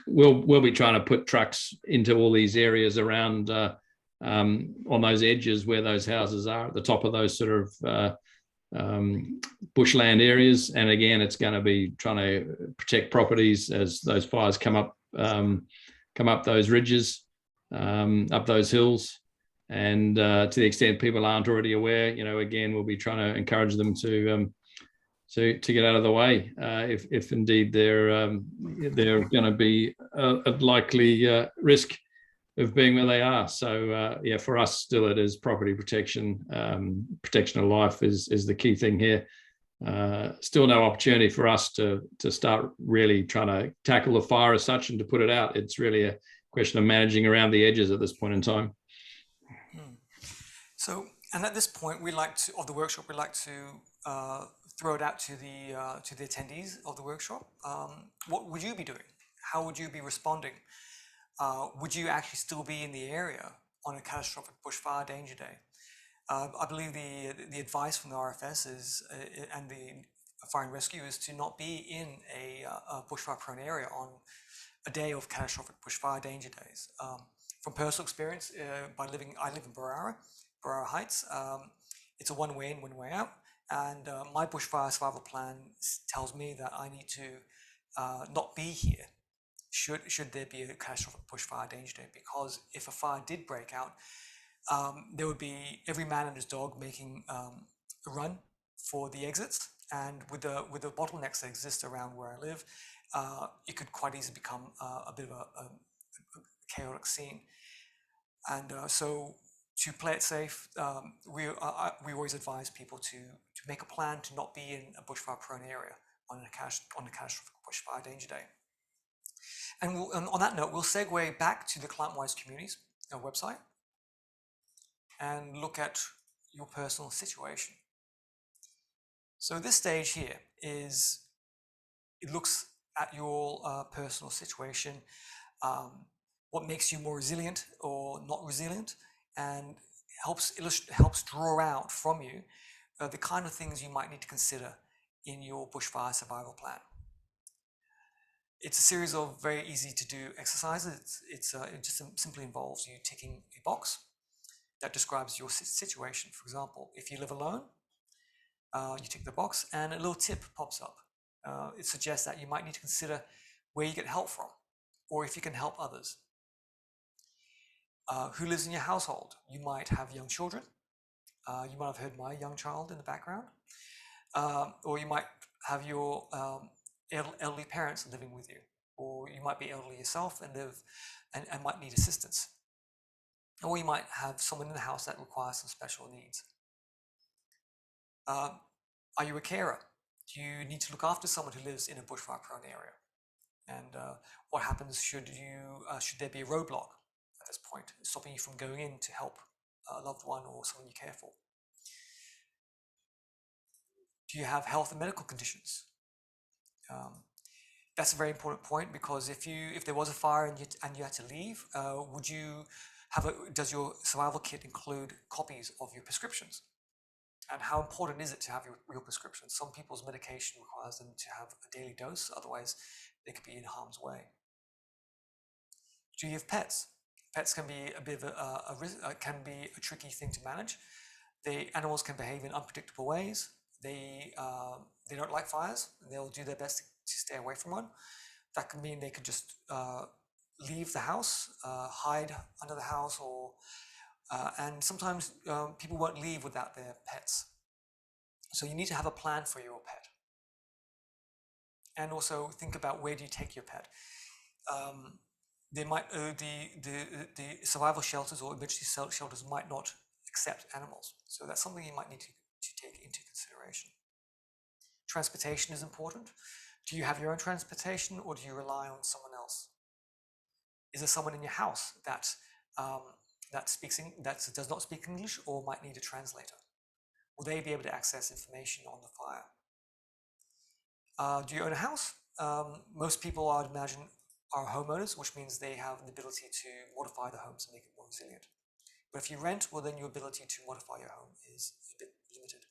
we'll be trying to put trucks into all these areas around on those edges where those houses are at the top of those sort of bushland areas. And again, it's going to be trying to protect properties as those fires come up those ridges, up those hills. And to the extent people aren't already aware, you know, again, we'll be trying to encourage them to get out of the way if indeed they're going to be a likely risk of being where they are. So yeah, for us still it is property protection. Protection of life is the key thing here. Still no opportunity for us to start really trying to tackle the fire as such and to put it out. It's really a question of managing around the edges at this point in time. So, and at this point, we like to, of the workshop, we like to throw it out to the attendees of the workshop. What would you be doing? How would you be responding? Would you actually still be in the area on a catastrophic bushfire danger day? I believe the advice from the RFS is, and the fire and rescue is to not be in a bushfire-prone area on a day of catastrophic bushfire danger days. From personal experience, I live in Barara Heights. It's a one-way in, one-way out, and my bushfire survival plan tells me that I need to not be here should there be a catastrophic bushfire danger day, because if a fire did break out, there would be every man and his dog making a run for the exits, and with the bottlenecks that exist around where I live, it could quite easily become a bit of a chaotic scene. And so to play it safe, we always advise people to make a plan to not be in a bushfire-prone area on a catastrophic bushfire danger day. And on that note, we'll segue back to the Climatewise Communities website and look at your personal situation. So this stage here is, it looks at your personal situation, what makes you more resilient or not resilient, and helps draw out from you the kind of things you might need to consider in your bushfire survival plan. It's a series of very easy to do exercises. It just simply involves you ticking a box that describes your situation. For example, if you live alone, you tick the box and a little tip pops up. It suggests that you might need to consider where you get help from, or if you can help others. Who lives in your household? You might have young children. You might have heard my young child in the background. Or you might have your elderly parents living with you, or you might be elderly yourself and live and might need assistance. Or you might have someone in the house that requires some special needs. Are you a carer? Do you need to look after someone who lives in a bushfire-prone area? And what happens should there be a roadblock at this point, stopping you from going in to help a loved one or someone you care for? Do you have health and medical conditions? That's a very important point, because if there was a fire and you had to leave, does your survival kit include copies of your prescriptions? And how important is it to have your real prescriptions? Some people's medication requires them to have a daily dose, otherwise they could be in harm's way. Do you have pets? Pets can be a bit of can be a tricky thing to manage. The animals can behave in unpredictable ways. They don't like fires. They'll do their best to stay away from one. That can mean they could just leave the house, hide under the house, or and sometimes people won't leave without their pets. So you need to have a plan for your pet. And also think about, where do you take your pet? They might the survival shelters or emergency shelters might not accept animals. So that's something you might need to take into consideration. Transportation is important. Do you have your own transportation, or do you rely on someone else? Is there someone in your house that does not speak English or might need a translator? Will they be able to access information on the fire? Do you own a house? Most people, I'd imagine, are homeowners, which means they have the ability to modify the home to make it more resilient. But if you rent, well, then your ability to modify your home is a bit limited.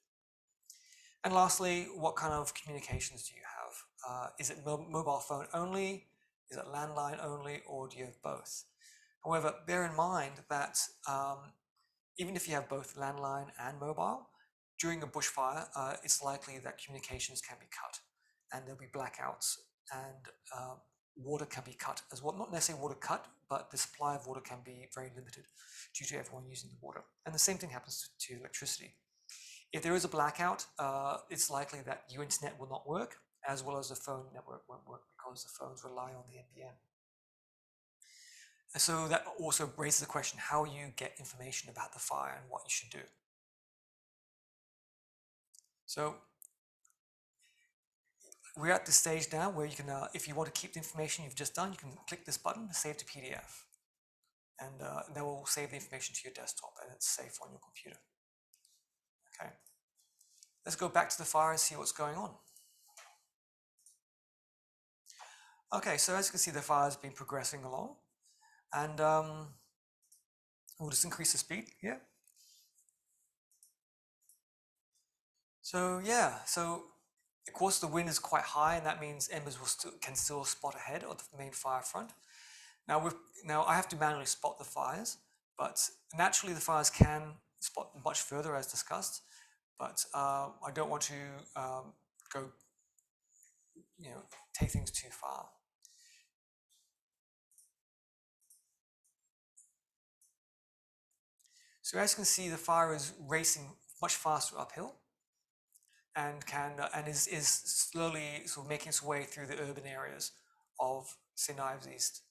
And lastly, what kind of communications do you have? Is it mobile phone only? Is it landline only? Or do you have both? However, bear in mind that even if you have both landline and mobile, during a bushfire, it's likely that communications can be cut, and there'll be blackouts, and water can be cut as well. Not necessarily water cut, but the supply of water can be very limited due to everyone using the water. And the same thing happens to electricity. If there is a blackout, it's likely that your internet will not work, as well as the phone network won't work, because the phones rely on the NBN. And so that also raises the question, how you get information about the fire and what you should do. So we're at the stage now where you can, if you want to keep the information you've just done, you can click this button, save to PDF. And that will save the information to your desktop, and it's safe on your computer. Okay, let's go back to the fire and see what's going on. Okay, so as you can see, the fire has been progressing along, and we'll just increase the speed. Yeah. So yeah, so of course the wind is quite high, and that means embers can still spot ahead of the main fire front. Now I have to manually spot the fires, but naturally the fires can spot much further, as discussed. But I don't want to go, take things too far. So as you can see, the fire is racing much faster uphill, and is slowly sort of making its way through the urban areas of St. Ives East.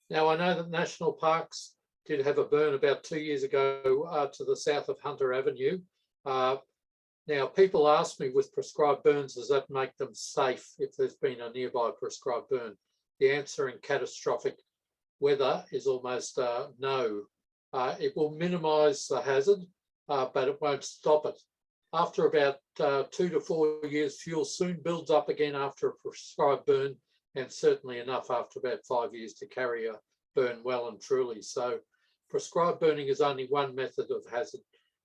Now, I know that national parks did have a burn about 2 years ago to the south of Hunter Avenue. Now, people ask me, with prescribed burns, does that make them safe if there's been a nearby prescribed burn? The answer in catastrophic weather is almost no. It will minimise the hazard, but it won't stop it. After about 2 to 4 years, fuel soon builds up again after a prescribed burn, and certainly enough after about 5 years to carry a burn well and truly. So prescribed burning is only one method of hazard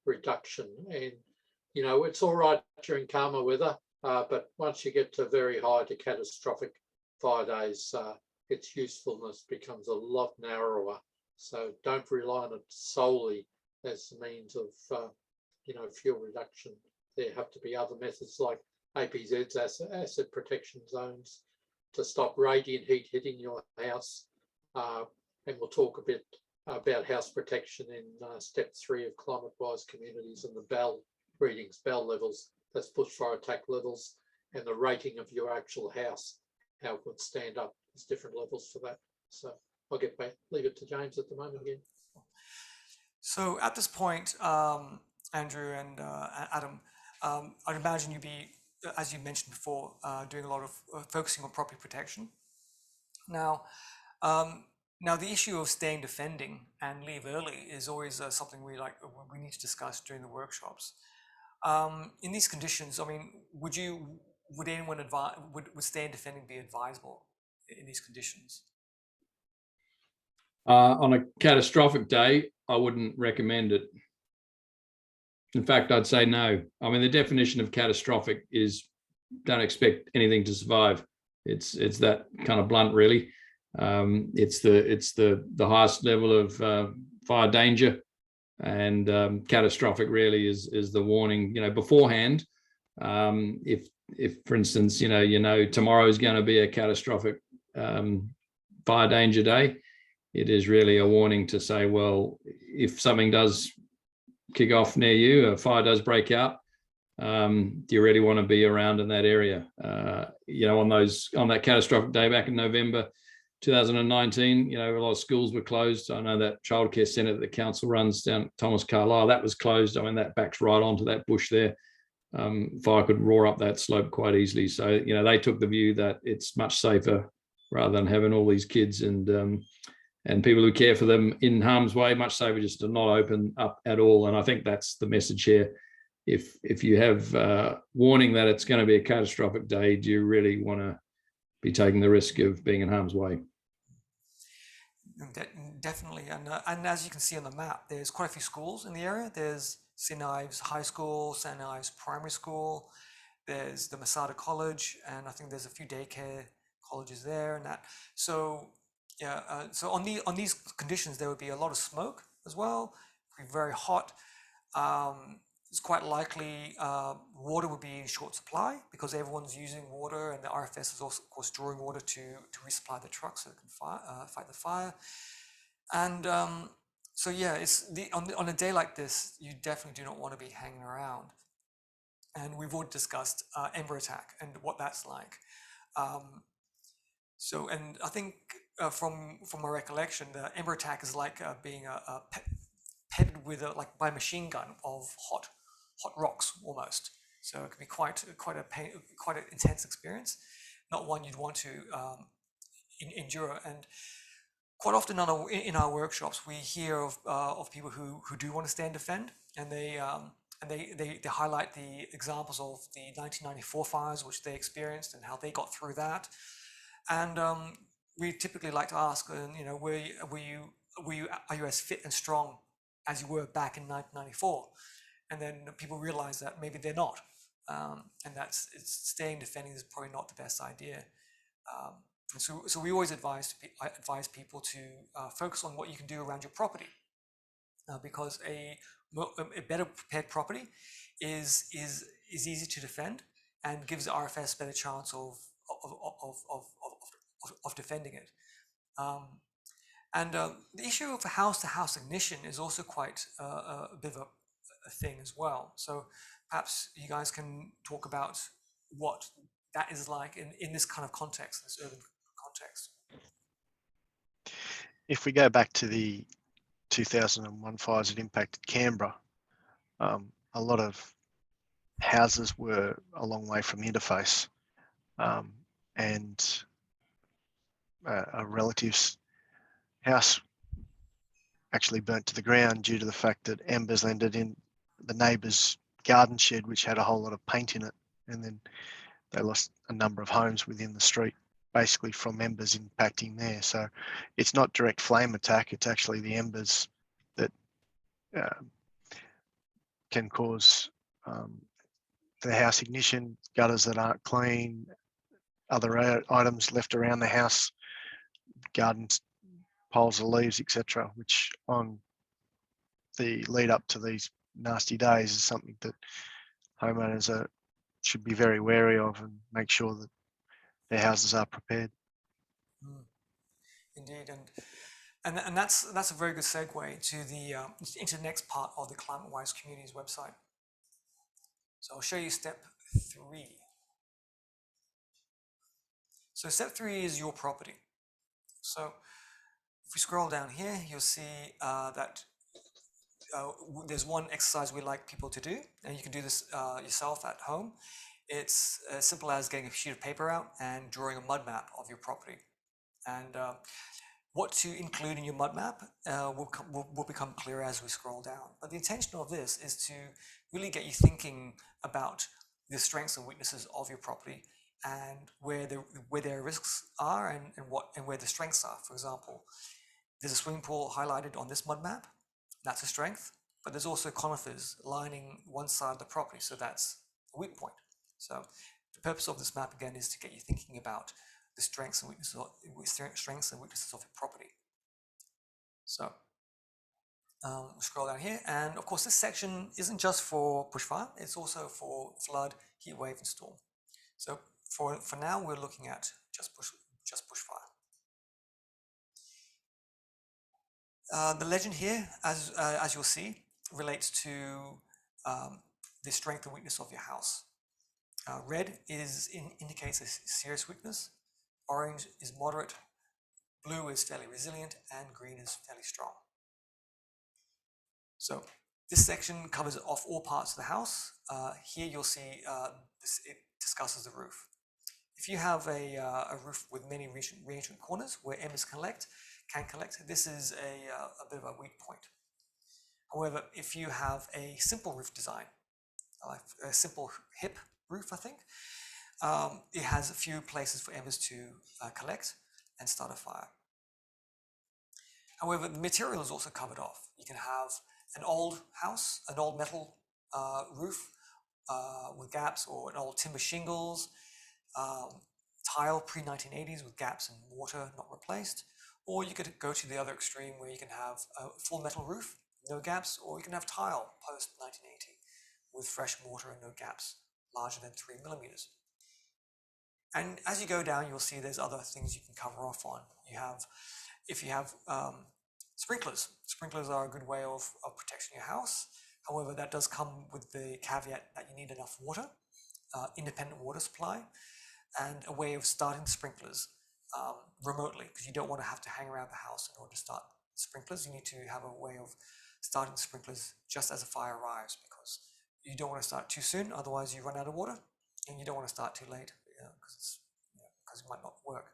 reduction. And, you know, it's all right during calmer weather, but once you get to very high to catastrophic fire days, its usefulness becomes a lot narrower. So don't rely on it solely as a means of, you know, fuel reduction. There have to be other methods like APZ's acid protection zones to stop radiant heat hitting your house. And we'll talk a bit about house protection in step 3 of Climatewise communities and the bell readings, bell levels, that's bushfire attack levels, and the rating of your actual house, how it would stand up. There's different levels for that. So I'll get back, leave it to James at the moment again. So at this point, Andrew and Adam, I'd imagine you'd be, as you mentioned before, doing a lot of focusing on property protection. Now, now the issue of staying defending and leave early is always something we need to discuss during the workshops. In these conditions, I mean, would anyone advise, would staying defending be advisable in these conditions? On a catastrophic day, I wouldn't recommend it. In fact, I'd say no. I mean, the definition of catastrophic is don't expect anything to survive. It's that kind of blunt, really. It's the highest level of fire danger, and catastrophic really is the warning. You know, beforehand. If for instance, you know tomorrow is going to be a catastrophic fire danger day, it is really a warning to say, well, if something does kick off near you, a fire does break out, do you really want to be around in that area? You know, on that catastrophic day back in November 2019, you know, a lot of schools were closed. I know that childcare centre that the council runs down at Thomas Carlyle, that was closed. I mean, that backs right onto that bush there. Fire could roar up that slope quite easily. So, you know, they took the view that it's much safer rather than having all these kids and people who care for them in harm's way, much safer just to not open up at all. And I think that's the message here. If you have warning that it's going to be a catastrophic day, do you really want to be taking the risk of being in harm's way? Definitely, and as you can see on the map, there's quite a few schools in the area. There's St. Ives High School, St. Ives Primary School, there's the Masada College, and I think there's a few daycare colleges there and that. So yeah, so on these conditions, there would be a lot of smoke as well. It would be very hot. It's quite likely water would be in short supply because everyone's using water, and the RFS is also, of course, drawing water to resupply the trucks so they can fight the fire. And so yeah, on a day like this, you definitely do not want to be hanging around. And we've already discussed ember attack and what that's like. So, and I think from my recollection, the ember attack is like being petted with like by a machine gun of hot rocks almost. So it can be quite an intense experience, not one you'd want to endure. And quite often in our workshops, we hear of people who do want to stay and defend, and they highlight the examples of the 1994 fires which they experienced and how they got through that. And we typically like to ask, you know, are you as fit and strong as you were back in 1994? And then people realize that maybe they're not, and staying defending is probably not the best idea. And so we always advise people to focus on what you can do around your property, because a better prepared property is easy to defend and gives the RFS a better chance of defending it. And the issue of house-to-house ignition is also quite a bit of a thing as well. So perhaps you guys can talk about what that is like in this kind of context, this urban context. If we go back to the 2001 fires that impacted Canberra, a lot of houses were a long way from the interface, and a relative's house actually burnt to the ground due to the fact that embers landed in the neighbour's garden shed, which had a whole lot of paint in it. And then they lost a number of homes within the street, basically from embers impacting there. So it's not direct flame attack, it's actually the embers that can cause the house ignition, gutters that aren't clean, other items left around the house, gardens, piles of leaves, etc., which on the lead up to these nasty days is something that homeowners should be very wary of and make sure that their houses are prepared. Indeed, and that's a very good segue to into the next part of the Climatewise Communities website. So I'll show you step 3. So step 3 is your property. So if we scroll down here, you'll see that there's one exercise we like people to do, and you can do this yourself at home. It's as simple as getting a sheet of paper out and drawing a mud map of your property. And what to include in your mud map will become clearer as we scroll down. But the intention of this is to really get you thinking about the strengths and weaknesses of your property and where their risks are and where the strengths are. For example, there's a swimming pool highlighted on this mud map. That's a strength, but there's also conifers lining one side of the property, so that's a weak point. So the purpose of this map again is to get you thinking about the strengths and weaknesses of your property. So we'll scroll down here, and of course this section isn't just for bushfire, it's also for flood, heat wave, and storm. So for now we're looking at just bushfire. The legend here, as you'll see, relates to the strength and weakness of your house. Red indicates a serious weakness, orange is moderate, blue is fairly resilient, and green is fairly strong. So this section covers off all parts of the house. Here you'll see it discusses the roof. If you have a roof with many reentry corners where embers can collect, this is a bit of a weak point. However, if you have a simple roof design, a simple hip roof, I think, it has a few places for embers to collect and start a fire. However, the material is also covered off. You can have an old house, an old metal roof with gaps, or an old timber shingles, tile pre-1980s with gaps and water not replaced, or you could go to the other extreme where you can have a full metal roof, no gaps, or you can have tile post-1980 with fresh mortar and no gaps larger than 3 millimeters. And as you go down, you'll see there's other things you can cover off on. If you have sprinklers. Sprinklers are a good way of protecting your house. However, that does come with the caveat that you need enough water, independent water supply, and a way of starting the sprinklers remotely, because you don't want to have to hang around the house in order to start sprinklers. You need to have a way of starting the sprinklers just as a fire arrives, because you don't want to start too soon, otherwise you run out of water, and you don't want to start too late because it might not work.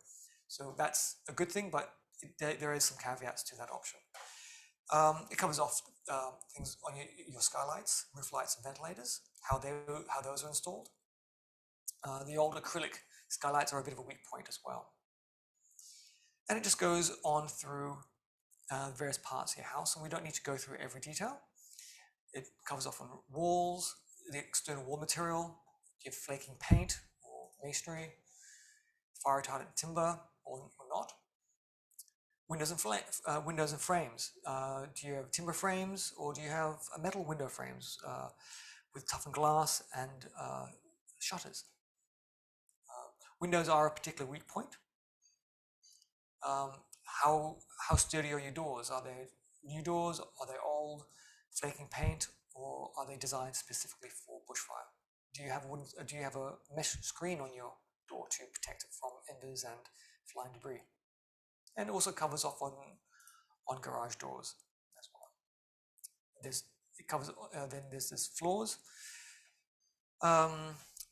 So that's a good thing, but there is some caveats to that option. It covers off things on your skylights, roof lights, and ventilators, how those are installed. The old acrylic skylights are a bit of a weak point as well. And it just goes on through various parts of your house, and we don't need to go through every detail. It covers off on walls, the external wall material, you have flaking paint or masonry, fire retardant timber or not. Windows and frames. Do you have timber frames, or do you have metal window frames with toughened glass and shutters? Windows are a particular weak point. How sturdy are your doors? Are they new doors? Are they old, flaking paint, or are they designed specifically for bushfire? Do you have a mesh screen on your door to protect it from embers and flying debris? And also covers off on garage doors as well. Then there's this floors.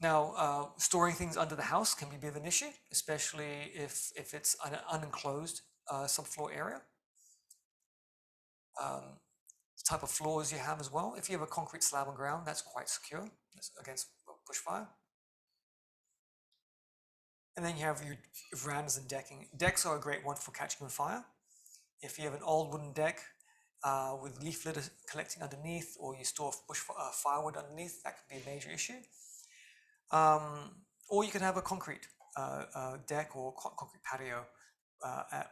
Now, storing things under the house can be a bit of an issue, especially if it's an unenclosed subfloor area. the type of floors you have as well. If you have a concrete slab on ground, that's quite secure against bushfire. And then you have your verandas and decking. Decks are a great one for catching on fire. If you have an old wooden deck with leaf litter collecting underneath, or you store firewood underneath, that could be a major issue. Or you can have a concrete deck or concrete patio,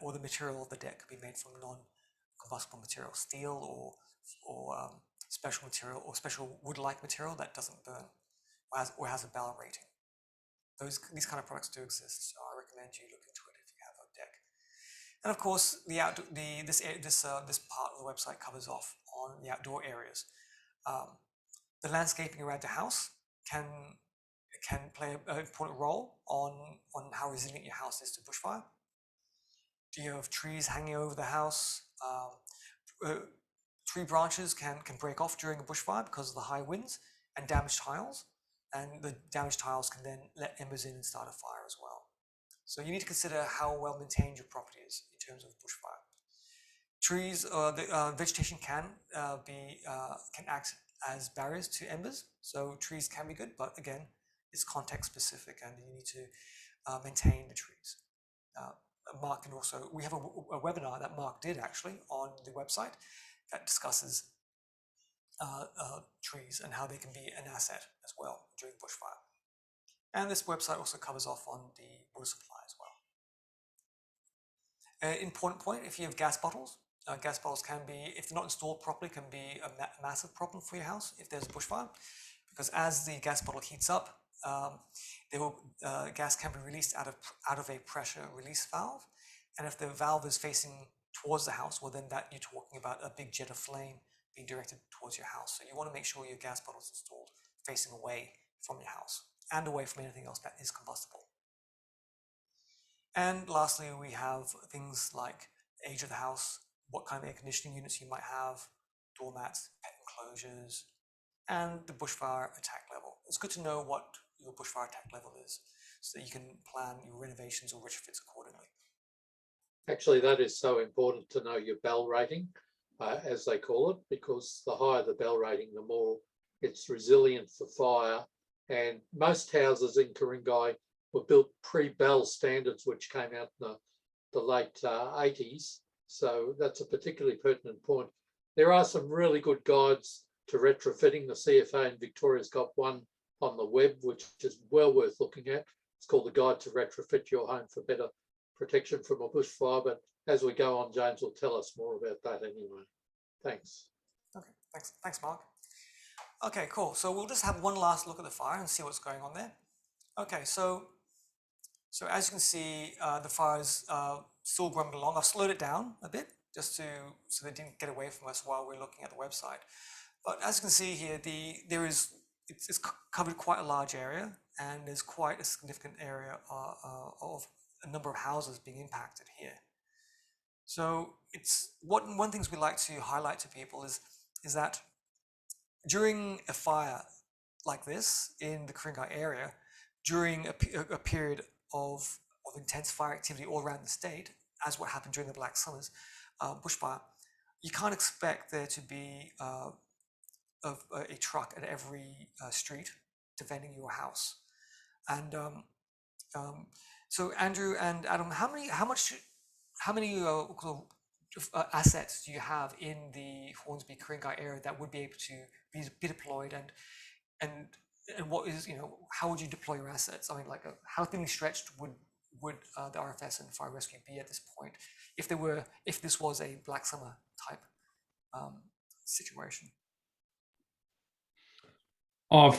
or the material of the deck could be made from non-combustible material, steel or special material or special wood-like material that doesn't burn or has a Bell rating. These kind of products do exist, so I recommend you look into it if you have a deck. And of course, this part of the website covers off on the outdoor areas. The landscaping around the house can play an important role on how resilient your house is to bushfire. Do you have trees hanging over the house? Tree branches can break off during a bushfire because of the high winds and damage tiles. And the damaged tiles can then let embers in and start a fire as well. So you need to consider how well maintained your property is in terms of bushfire. Trees, the vegetation can act as barriers to embers. So trees can be good, but again, it's context specific, and you need to maintain the trees. Mark can also, we have a webinar that Mark did actually on the website that discusses trees and how they can be an asset as well during bushfire. And this website also covers off on the water supply as well. An important point, if you have gas bottles can be, if they're not installed properly, can be a massive problem for your house if there's a bushfire, because as the gas bottle heats up, gas can be released out of a pressure release valve. And if the valve is facing towards the house, well, then that you're talking about a big jet of flame being directed towards your house. So you want to make sure your gas bottle is installed facing away from your house and away from anything else that is combustible. And lastly, we have things like the age of the house, what kind of air conditioning units you might have, doormats, pet enclosures, and the bushfire attack level. It's good to know what your bushfire attack level is so that you can plan your renovations or retrofits accordingly. Actually, that is so important to know your Bell rating, as they call it, because the higher the Bell rating, the more it's resilient for fire. And most houses in Ku-ring-gai were built pre-Bell standards, which came out in the late 80s. So that's a particularly pertinent point. There are some really good guides to retrofitting. The CFA in Victoria's got one on the web, which is well worth looking at. It's called The Guide to Retrofit Your Home for Better Protection from a Bushfire. But as we go on, James will tell us more about that anyway. Thanks. Okay, thanks, Mark. Okay, cool. So we'll just have one last look at the fire and see what's going on there. Okay, so as you can see, the fire's still grumbling along. I've slowed it down a bit just so they didn't get away from us while we're looking at the website. But as you can see here, it's covered quite a large area, and there's quite a significant area of a number of houses being impacted here. So one things we like to highlight to people is that during a fire like this in the Ku-ring-gai area, during a period of intense fire activity all around the state, as what happened during the Black Summers bushfire, you can't expect there to be a truck at every street defending your house. And so Andrew and Adam, how many assets do you have in the Hornsby Ku-ring-gai area that would be able to be deployed, and what is, how would you deploy your assets? I mean, like how thinly stretched would the RFS and fire rescue be at this point if this was a Black Summer type situation? Oh, if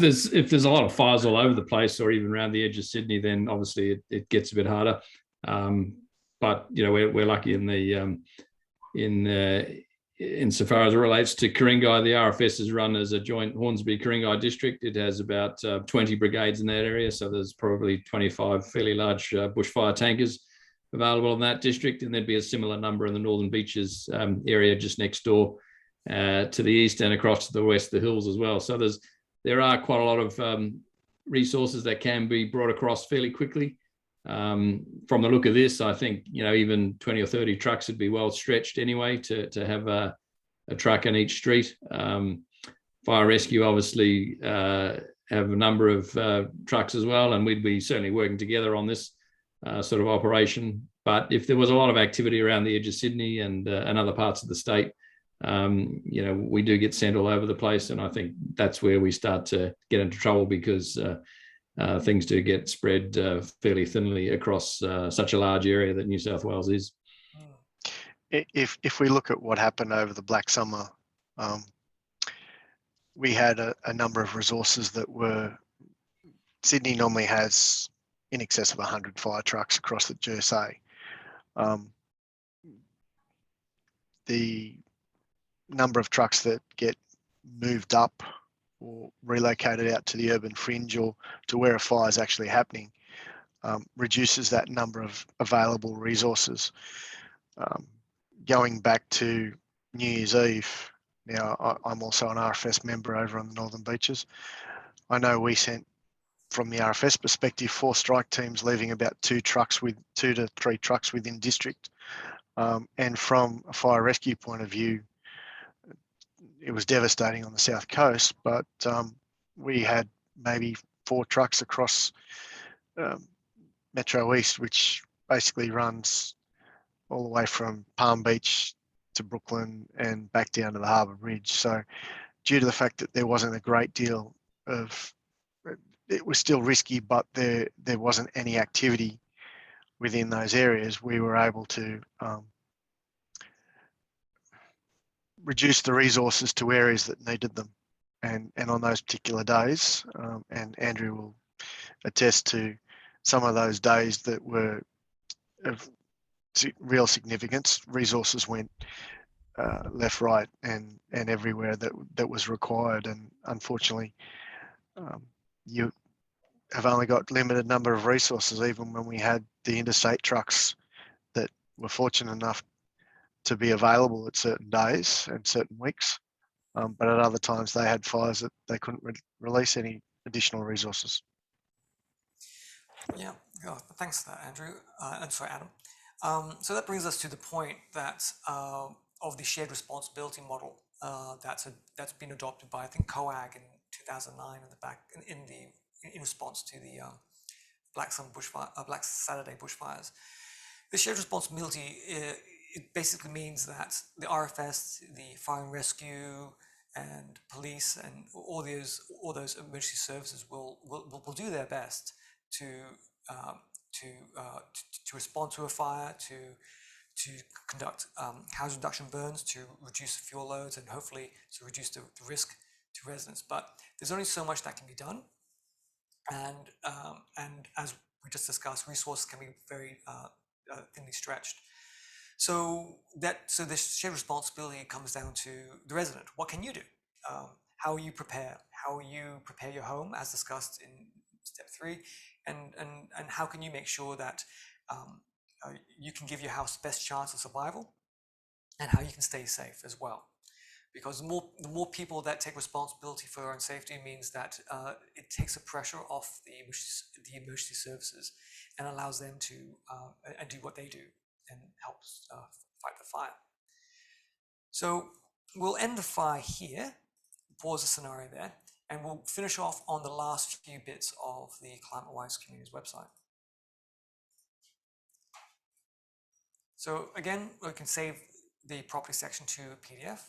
there's a lot of fires all over the place, or even around the edge of Sydney, then obviously it gets a bit harder. But we're lucky insofar as it relates to Ku-ring-gai. The RFS is run as a joint Hornsby Ku-ring-gai district. It has about 20 brigades in that area, so there's probably 25 fairly large bushfire tankers available in that district, and there'd be a similar number in the Northern Beaches area just next door to the east, and across to the west, the hills as well. So there are quite a lot of resources that can be brought across fairly quickly. From the look of this, I think even 20 or 30 trucks would be well stretched anyway to have a truck in each street. Fire rescue obviously have a number of trucks as well, and we'd be certainly working together on this sort of operation. But if there was a lot of activity around the edge of Sydney and other parts of the state, we do get sent all over the place, and I think that's where we start to get into trouble, because things do get spread fairly thinly across such a large area that New South Wales is. If we look at what happened over the Black Summer, we had a number of resources that were, Sydney normally has in excess of 100 fire trucks across the GSA. The number of trucks that get moved up or relocated out to the urban fringe or to where a fire is actually happening reduces that number of available resources. Going back to New Year's Eve, now I'm also an RFS member over on the Northern Beaches. I know we sent, from the RFS perspective, 4 strike teams leaving about 2 to 3 trucks within district. And from a fire rescue point of view, it was devastating on the south coast, but we had maybe 4 trucks across Metro East, which basically runs all the way from Palm Beach to Brooklyn and back down to the Harbour Bridge. So due to the fact that there wasn't a great deal of, it was still risky, but there wasn't any activity within those areas, we were able to reduce the resources to areas that needed them. And on those particular days, and Andrew will attest to some of those days that were of real significance, resources went left, right, and everywhere that was required. And unfortunately, you have only got limited number of resources, even when we had the interstate trucks that were fortunate enough to be available at certain days and certain weeks. But at other times they had fires that they couldn't release any additional resources. Yeah, thanks for that, Andrew. And sorry, Adam. So that brings us to the point that of the shared responsibility model that's been adopted by, I think, COAG in 2009 in response to the Black Saturday bushfires. The shared responsibility it basically means that the RFS, the fire and rescue, and police, and all those emergency services will do their best to respond to a fire, to conduct hazard reduction burns, to reduce fuel loads, and hopefully to reduce the risk to residents. But there's only so much that can be done, and as we just discussed, resources can be very thinly stretched. So this shared responsibility comes down to the resident. What can you do? How will you prepare? How will you prepare your home, as discussed in step 3? And how can you make sure that you can give your house the best chance of survival, and how you can stay safe as well? Because the more people that take responsibility for their own safety means that it takes the pressure off the emergency services and allows them to and do what they do and helps fight the fire. So we'll end the fire here, pause the scenario there, and we'll finish off on the last few bits of the Climatewise community's website. So again, we can save the property section to PDF,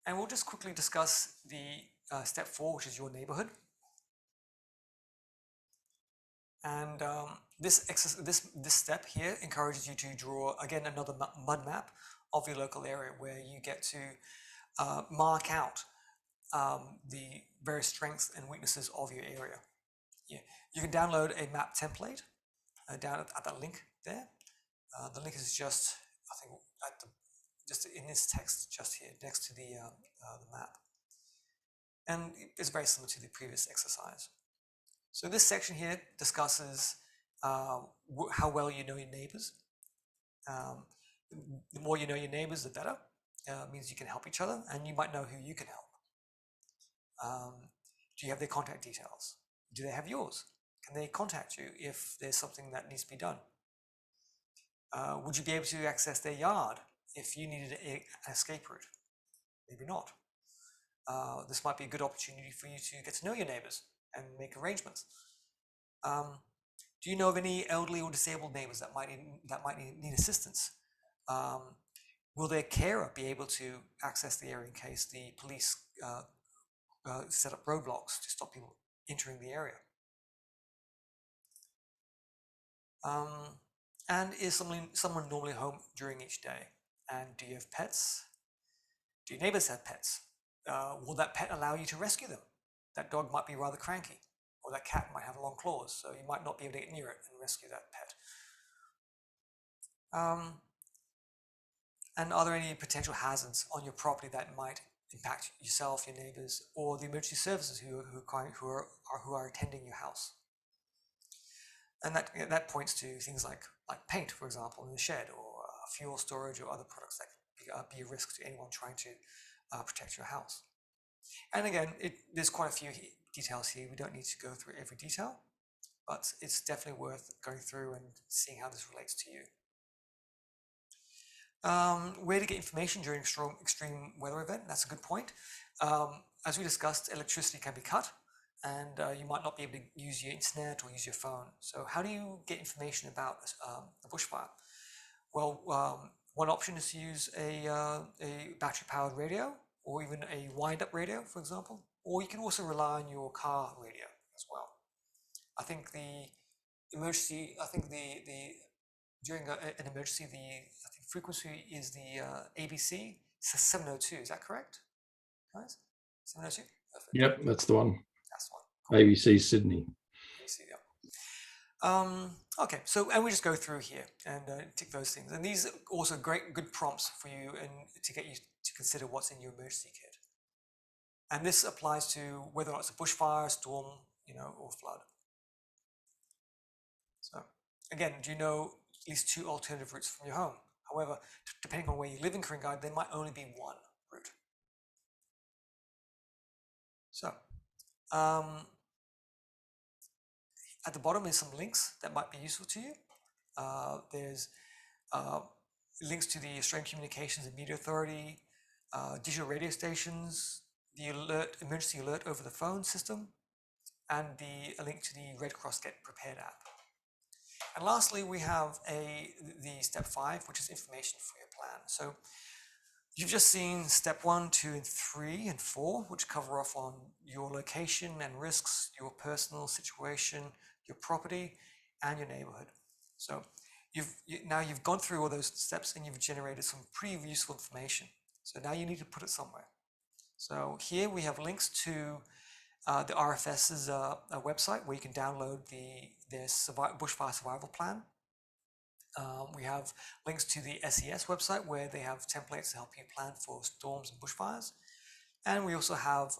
and we'll just quickly discuss the step 4, which is your neighborhood. And this step here encourages you to draw, again, another mud map of your local area, where you get to mark out the various strengths and weaknesses of your area. Yeah. You can download a map template down at that link there. The link is just, I think, just in this text just here next to the map, and it's very similar to the previous exercise. So this section here discusses how well you know your neighbors. The more you know your neighbors, the better. Means you can help each other, and you might know who you can help. Do you have their contact details? Do they have yours? Can they contact you if there's something that needs to be done? Would you be able to access their yard if you needed an escape route? maybe not. This might be a good opportunity for you to get to know your neighbors and make arrangements. Do you know of any elderly or disabled neighbors that might need assistance? Will their carer be able to access the area in case the police set up roadblocks to stop people entering the area? And is someone normally home during each day? And do you have pets? Do your neighbors have pets? Will that pet allow you to rescue them? That dog might be rather cranky, or that cat might have long claws, so you might not be able to get near it and rescue that pet. And are there any potential hazards on your property that might impact yourself, your neighbors, or the emergency services who are attending your house? And that points to things like paint, for example, in the shed, or fuel storage, or other products that could be a risk to anyone trying to protect your house. And again, there's quite a few details here. We don't need to go through every detail, but it's definitely worth going through and seeing how this relates to you. Where to get information during extreme weather event? That's a good point. As we discussed, electricity can be cut, and you might not be able to use your internet or use your phone. So how do you get information about a bushfire? Well, one option is to use a battery-powered radio, or even a wind-up radio, for example. Or you can also rely on your car radio as well. I think during an emergency, I think frequency is the ABC 702. Is that correct, guys? 702. Perfect. Yep, that's the one. That's the one. Cool. ABC Sydney. ABC, yeah. Okay, so and we just go through here and tick those things, and these are also good prompts for you and to get you to consider what's in your emergency kit. And this applies to whether or not it's a bushfire, storm, or flood. So again, do you know at least 2 alternative routes from your home? However, depending on where you live in Ku-ring-gai, there might only be one route. So at the bottom is some links that might be useful to you. There's links to the Australian Communications and Media Authority, digital radio stations, the emergency alert over the phone system, and a link to the Red Cross Get Prepared app. And lastly, we have the step 5, which is information for your plan. So you've just seen step 1, 2, and 3, and 4, which cover off on your location and risks, your personal situation, your property, and your neighborhood. So now you've gone through all those steps and you've generated some pretty useful information. So now you need to put it somewhere. So here we have links to the RFS's website where you can download their bushfire survival plan. We have links to the SES website where they have templates to help you plan for storms and bushfires. And we also have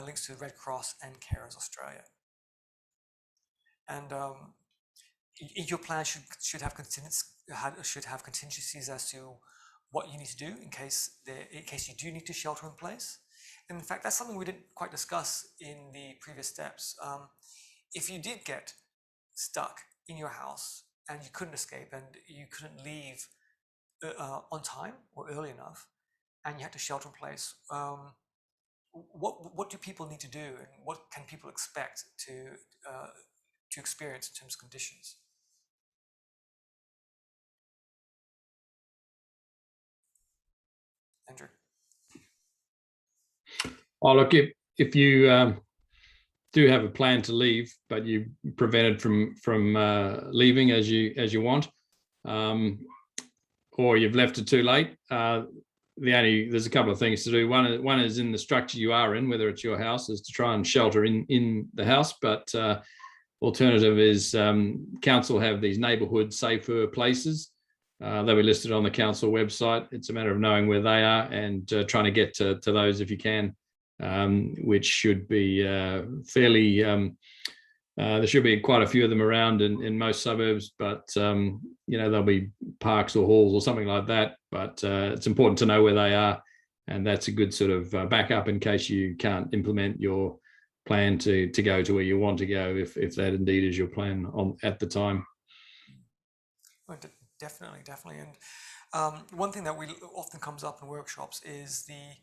links to Red Cross and Carers Australia. And your plan should have contingencies as to what you need to do in case you do need to shelter in place. And in fact, that's something we didn't quite discuss in the previous steps. If you did get stuck in your house and you couldn't escape and you couldn't leave on time or early enough, and you had to shelter in place, what do people need to do, and what can people expect to experience in terms of conditions? Andrew. Oh, look, if you do have a plan to leave, but you prevented from leaving as you want, or you've left it too late, there's a couple of things to do. One is in the structure you are in, whether it's your house, is to try and shelter in the house. But alternative is council have these neighbourhood safer places. They'll be listed on the council website. It's a matter of knowing where they are and trying to get to those if you can, which should be fairly, there should be quite a few of them around in most suburbs, but there'll be parks or halls or something like that. But it's important to know where they are, and that's a good sort of backup in case you can't implement your plan to go to where you want to go, if that indeed is your plan at the time. Well, definitely, and one thing that often comes up in workshops is the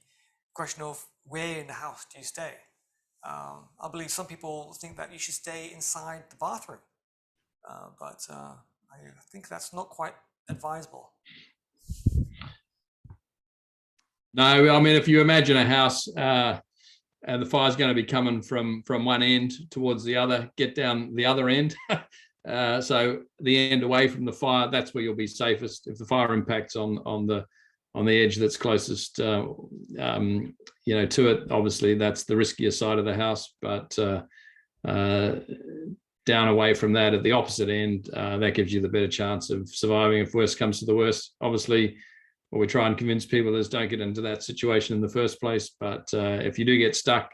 question of where in the house do you stay? I believe some people think that you should stay inside the bathroom, but I think that's not quite advisable. No, I mean, if you imagine a house and the fire's going to be coming from one end towards the other, get down the other end. So the end away from the fire, that's where you'll be safest. If the fire impacts on the edge that's closest, to it, obviously that's the riskier side of the house. But down away from that at the opposite end, that gives you the better chance of surviving if worst comes to the worst. Obviously, what we try and convince people is don't get into that situation in the first place. But if you do get stuck,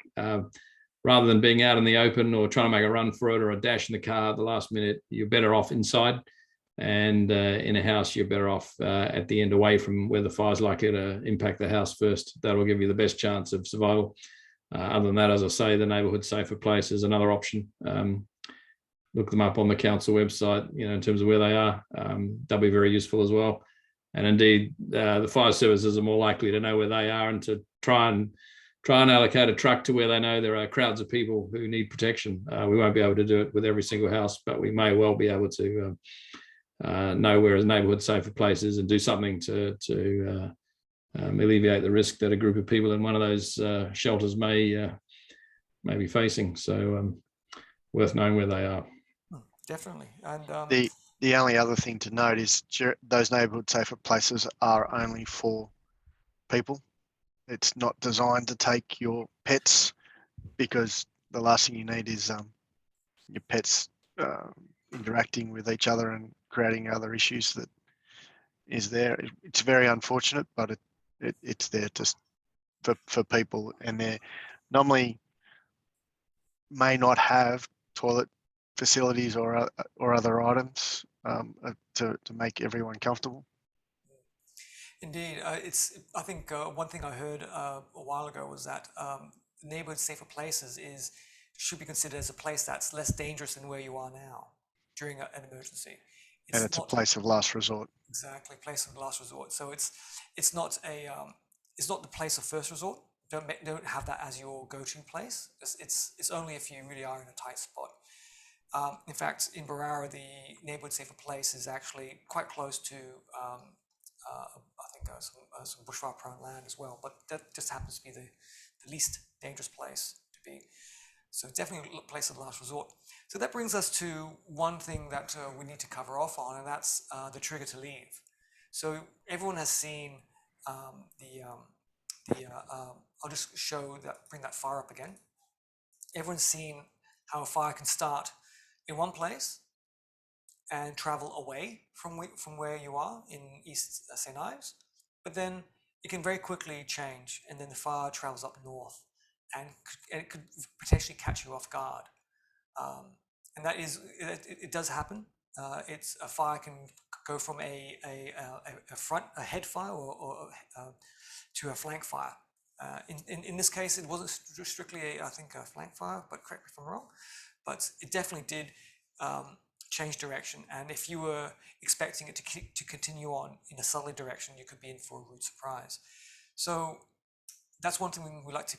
rather than being out in the open or trying to make a run for it or a dash in the car at the last minute, you're better off inside. And in a house, you're better off at the end away from where the fire's likely to impact the house first. That'll give you the best chance of survival. Other than that, as I say, the neighbourhood safer place is another option. Look them up on the council website, in terms of where they are. They'll be very useful as well. And indeed, the fire services are more likely to know where they are and to try and allocate a truck to where they know there are crowds of people who need protection. We won't be able to do it with every single house, but we may well be able to know where a neighbourhood safer place is and do something to alleviate the risk that a group of people in one of those shelters may be facing. So worth knowing where they are. Definitely. And the only other thing to note is those neighbourhood safer places are only for people. It's not designed to take your pets, because the last thing you need is your pets interacting with each other and creating other issues that is there. It's very unfortunate, but it's there for people, and they normally may not have toilet facilities or other items to make everyone comfortable. Indeed, I think one thing I heard a while ago was that neighborhood safer places should be considered as a place that's less dangerous than where you are now during an emergency. And it's a place of last resort. Exactly, place of last resort. So it's not the place of first resort. Don't have that as your go-to place. It's only if you really are in a tight spot. In fact, in Barara, the neighborhood safer place is actually quite close to I think some bushfire prone land as well, but that just happens to be the least dangerous place to be. So definitely a place of last resort. So that brings us to one thing that we need to cover off on, and that's the trigger to leave. So everyone has seen I'll just bring that fire up again. Everyone's seen how a fire can start in one place and travel away from where you are in East St. Ives, but then it can very quickly change, and then the fire travels up north, and it could potentially catch you off guard. And that is, it does happen. It's a fire can go from a head fire or to a flank fire. In this case, it wasn't strictly I think a flank fire, but correct me if I'm wrong. But it definitely did change direction, and if you were expecting it to continue on in a southerly direction, you could be in for a rude surprise. So that's one thing we like to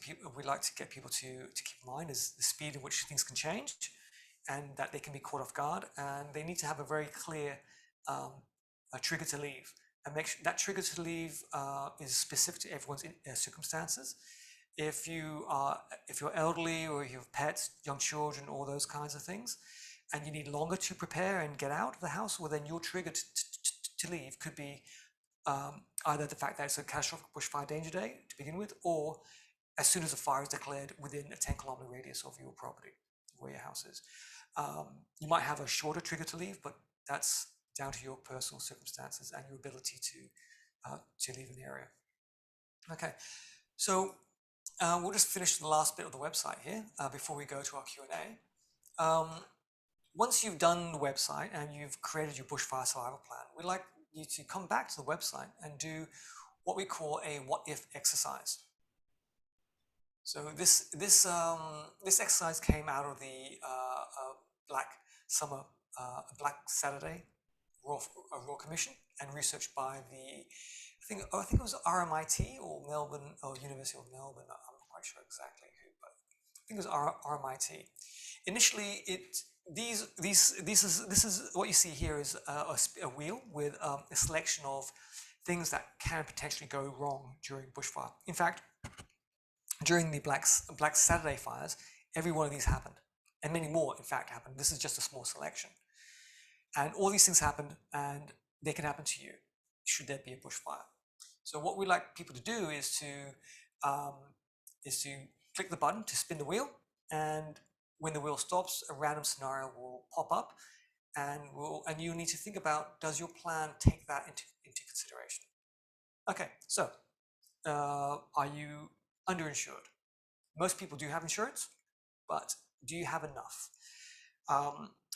get people to keep in mind, is the speed in which things can change, and that they can be caught off guard, and they need to have a very clear a trigger to leave, and make sure that trigger to leave is specific to everyone's circumstances. If you're elderly, or you have pets, young children, all those kinds of things, and you need longer to prepare and get out of the house, well, then your trigger to leave could be either the fact that it's a catastrophic bushfire danger day to begin with, or as soon as a fire is declared within a 10-kilometer radius of your property, where your house is. You might have a shorter trigger to leave, but that's down to your personal circumstances and your ability to leave an area. Okay, so we'll just finish the last bit of the website here before we go to our Q&A. Once you've done the website and you've created your bushfire survival plan, we'd like you to come back to the website and do what we call a what-if exercise. So this exercise came out of the Black Saturday Royal Commission and research by the, I think it was RMIT or Melbourne, or University of Melbourne. I'm not quite sure exactly who, but I think it was RMIT. Initially, this is what you see here is a wheel with a selection of things that can potentially go wrong during bushfire. In fact, during the Black Saturday fires, every one of these happened, and many more, in fact, happened. This is just a small selection. And all these things happened, and they can happen to you should there be a bushfire. So what we like people to do is to click the button to spin the wheel, and when the wheel stops, a random scenario will pop up, and you need to think about, does your plan take that into consideration? Okay, so are you underinsured? Most people do have insurance, but do you have enough?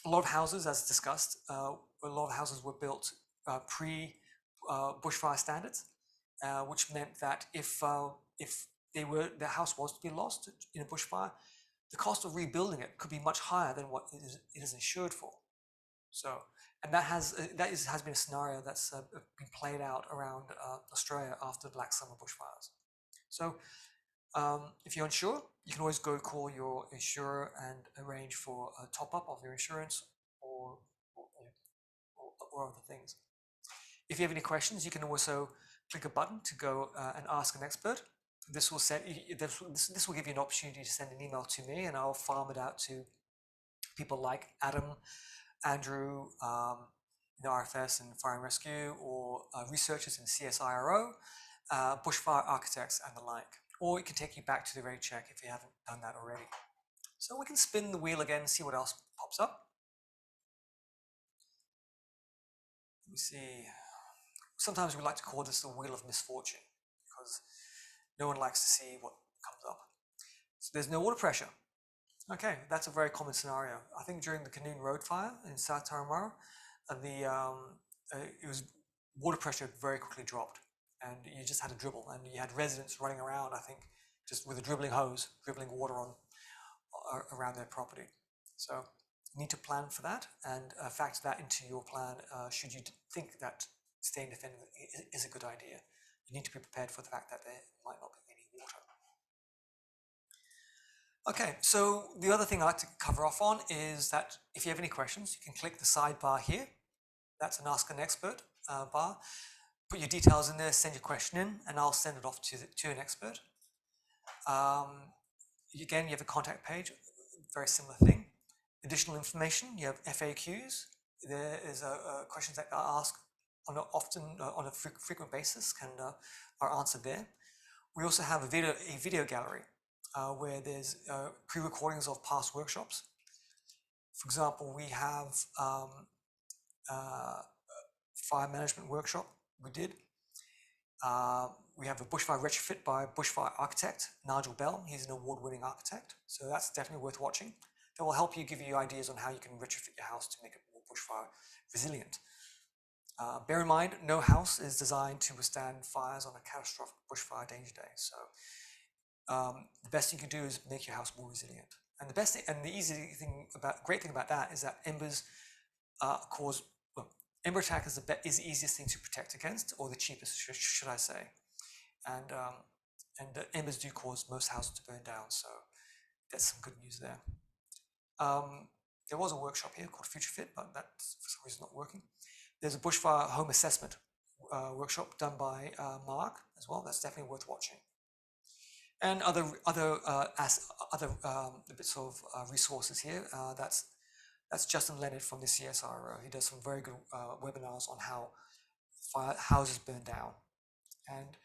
A lot of houses, as discussed, a lot of houses were built pre-bushfire standards, which meant that if the house was to be lost in a bushfire, the cost of rebuilding it could be much higher than what it is insured for. So, and that has been a scenario that's been played out around Australia after the Black Summer bushfires. So, if you're unsure, you can always go call your insurer and arrange for a top-up of your insurance or other things. If you have any questions, you can also click a button to go and ask an expert. This will give you an opportunity to send an email to me, and I'll farm it out to people like Adam, Andrew, in RFS and Fire and Rescue, or researchers in CSIRO, bushfire architects, and the like. Or it can take you back to the rate check if you haven't done that already. So we can spin the wheel again and see what else pops up. Let me see. Sometimes we like to call this the Wheel of Misfortune because no one likes to see what comes up. So there's no water pressure. Okay, that's a very common scenario. I think during the Canoon Road fire in South Turramurra, it was water pressure very quickly dropped, and you just had a dribble, and you had residents running around, I think, just with a dribbling hose, dribbling water around their property. So you need to plan for that and factor that into your plan should you think that staying defended is a good idea. You need to be prepared for the fact that there might not be any water. Okay, so the other thing I like to cover off on is that if you have any questions, you can click the sidebar here. That's an Ask an Expert bar. Put your details in there, send your question in, and I'll send it off to an expert. Again, you have a contact page, very similar thing. Additional information, you have FAQs. There is questions that are asked on a frequent basis are answered there. We also have a video gallery where there's pre-recordings of past workshops. For example, we have fire management workshop we did. We have a bushfire retrofit by bushfire architect Nigel Bell. He's an award-winning architect, so that's definitely worth watching. That will help you, give you ideas on how you can retrofit your house to make it more bushfire resilient. Bear in mind, no house is designed to withstand fires on a catastrophic bushfire danger day. So the best you can do is make your house more resilient. And the best thing, and the great thing about that is that embers ember attack is the easiest thing to protect against, or the cheapest, should I say. And embers do cause most houses to burn down, so that's some good news there. There was a workshop here called Future Fit, but that's for some reason not working. There's a bushfire home assessment workshop done by Mark as well. That's definitely worth watching. And other bits of resources here. That's Justin Leonard from the CSIRO. He does some very good webinars on how houses burn down. And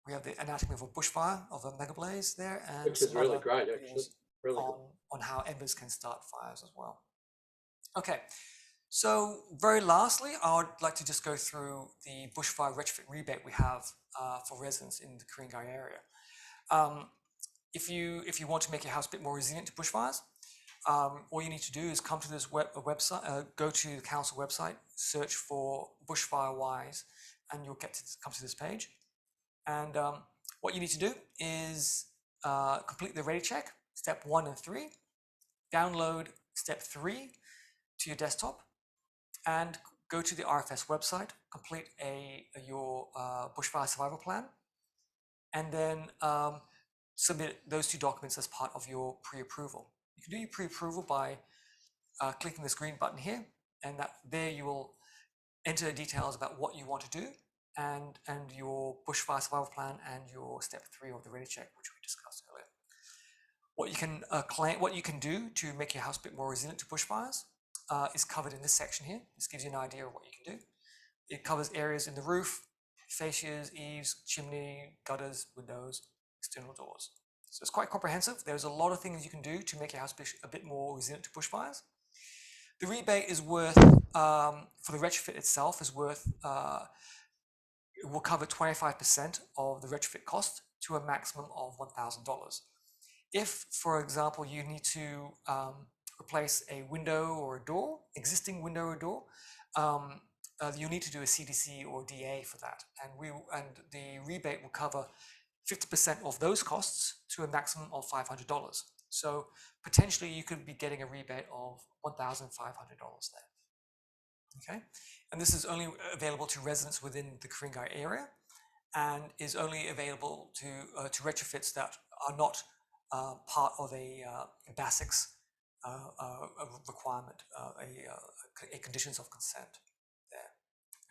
we have the anatomy of a bushfire, of a mega blaze there, and which is really great, actually. Really on how embers can start fires as well. Okay, so very lastly, I would like to just go through the bushfire retrofit rebate we have for residents in the Ku-ring-gai area. If you want to make your house a bit more resilient to bushfires, all you need to do is come to this website, go to the council website, search for Bushfire-wise, and you'll come to this page. And what you need to do is complete the ready check, step 1 and 3, download step 3 to your desktop, and go to the RFS website, complete your bushfire survival plan, and then submit those 2 documents as part of your pre-approval. You can do your pre-approval by clicking this green button here, and there you will enter details about what you want to do and your bushfire survival plan and your step 3 of the ready check, which we discussed earlier. What you can what you can do to make your house a bit more resilient to bushfires is covered in this section here. This gives you an idea of what you can do. It covers areas in the roof, fascias, eaves, chimney, gutters, windows, external doors. So it's quite comprehensive. There's a lot of things you can do to make your house a bit more resilient to bushfires. The rebate is worth, for the retrofit itself, is worth, it will cover 25% of the retrofit cost to a maximum of $1,000. If, for example, you need to replace a window or a door, existing window or door, you'll need to do a CDC or DA for that. And the rebate will cover 50% of those costs to a maximum of $500. So potentially you could be getting a rebate of $1,500 there. Okay, and this is only available to residents within the Ku-ring-gai area, and is only available to retrofits that are not part of a BASIX requirement, a conditions of consent there.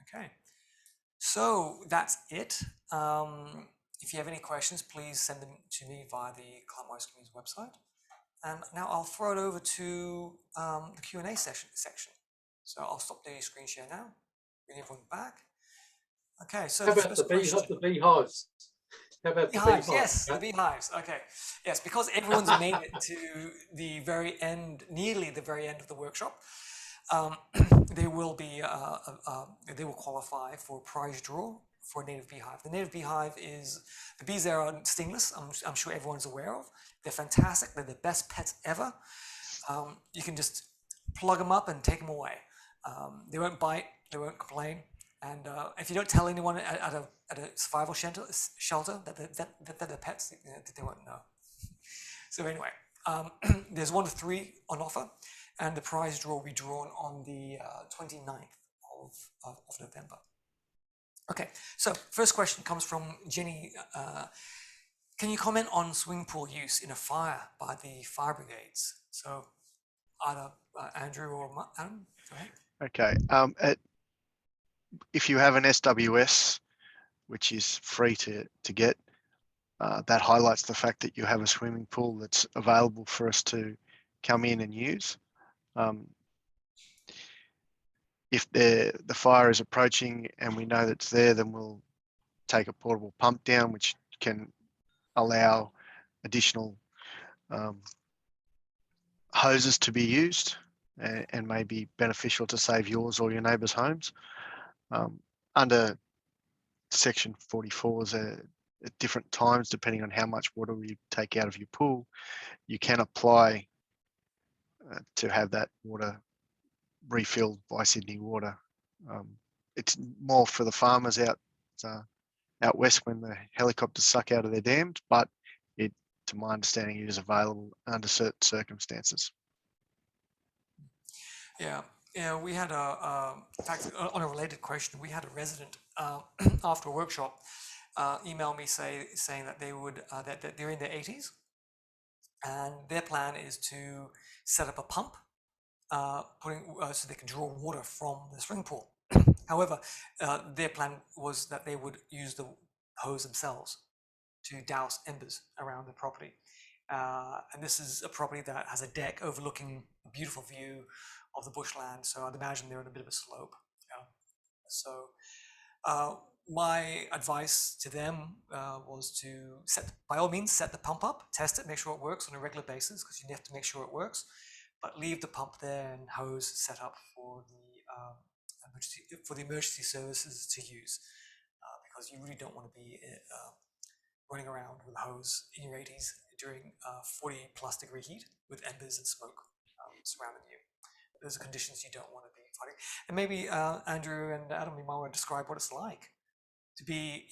Okay, so that's it. If you have any questions, please send them to me via the Climatewise Community's website. And now I'll throw it over to the Q&A section. So I'll stop the screen share now. Bring everyone back. Okay, so How about the beehives? How about the beehives? Yes, the beehives. Okay, yes, because everyone's made it to the very end, nearly the very end of the workshop. They will qualify for a prize draw for a native beehive. The native beehive is, the bees there are stingless. I'm sure everyone's aware of. They're fantastic. They're the best pets ever. You can just plug them up and take them away. They won't bite. They won't complain. And if you don't tell anyone at a survival shelter that they're pets, they won't know. So anyway, there's 1 to 3 on offer, and the prize draw will be drawn on the 29th of November. Okay, so first question comes from Jenny. Can you comment on swimming pool use in a fire by the fire brigades? So either Andrew or Adam, go ahead. Okay. If you have an SWS, which is free to get, that highlights the fact that you have a swimming pool that's available for us to come in and use. If the fire is approaching and we know that it's there, then we'll take a portable pump down, which can allow additional hoses to be used and may be beneficial to save yours or your neighbours' homes. Under section 44, at different times, depending on how much water you take out of your pool, you can apply to have that water refilled by Sydney Water. It's more for the farmers out west when the helicopters suck out of their dams, but to my understanding, it is available under certain circumstances. Yeah, we had in fact, on a related question, we had a resident after a workshop email me saying that that they're in their 80s, and their plan is to set up a pump, so they can draw water from the swimming pool. However, their plan was that they would use the hose themselves to douse embers around the property. And this is a property that has a deck overlooking a beautiful view of the bushland. So I'd imagine they're on a bit of a slope. So my advice to them was to by all means, set the pump up, test it, make sure it works on a regular basis, because you have to make sure it works, but leave the pump there and hose set up for the emergency services to use, because you really don't want to be running around with a hose in your 80s during 40+ degree heat with embers and smoke surrounding you. Those are conditions you don't want to be fighting. And maybe Andrew and Adam, you might want to describe what it's like to be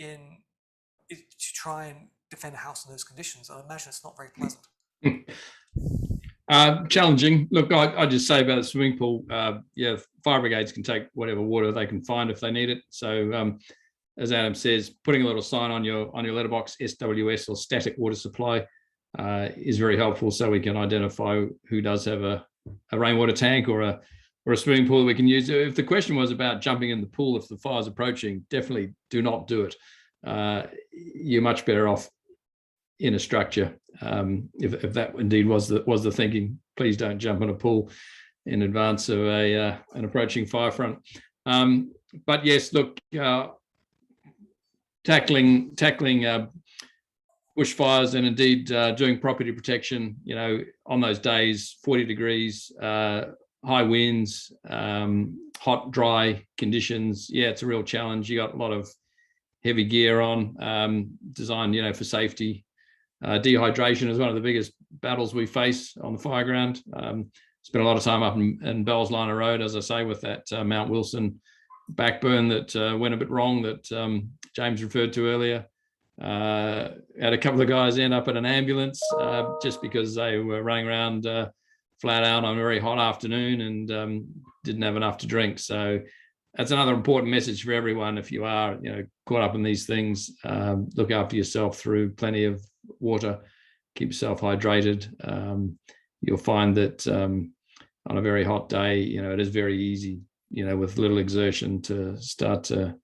to try and defend a house in those conditions. I imagine it's not very pleasant. Challenging. Look, I just say about the swimming pool, yeah, fire brigades can take whatever water they can find if they need it. So as Adam says, putting a little sign on your letterbox, SWS or static water supply, is very helpful, so we can identify who does have a rainwater tank or a swimming pool that we can use. If the question was about jumping in the pool if the fire's approaching, definitely do not do it. You're much better off in a structure. If that indeed was the thinking, please don't jump in a pool in advance of an approaching fire front. But yes, look, tackling bushfires and indeed doing property protection, you know, on those days, 40 degrees, high winds, hot, dry conditions. Yeah, it's a real challenge. You got a lot of heavy gear on, designed, you know, for safety. Dehydration is one of the biggest battles we face on the fire ground. Spent a lot of time up in Bell's Liner Road, as I say, with that Mount Wilson backburn that went a bit wrong that James referred to earlier. Had a couple of guys end up in an ambulance just because they were running around flat out on a very hot afternoon and didn't have enough to drink. So that's another important message for everyone. If you are, you know, caught up in these things, look after yourself through plenty of water, keep yourself hydrated. You'll find that on a very hot day, you know, it is very easy, you know, with little exertion to start to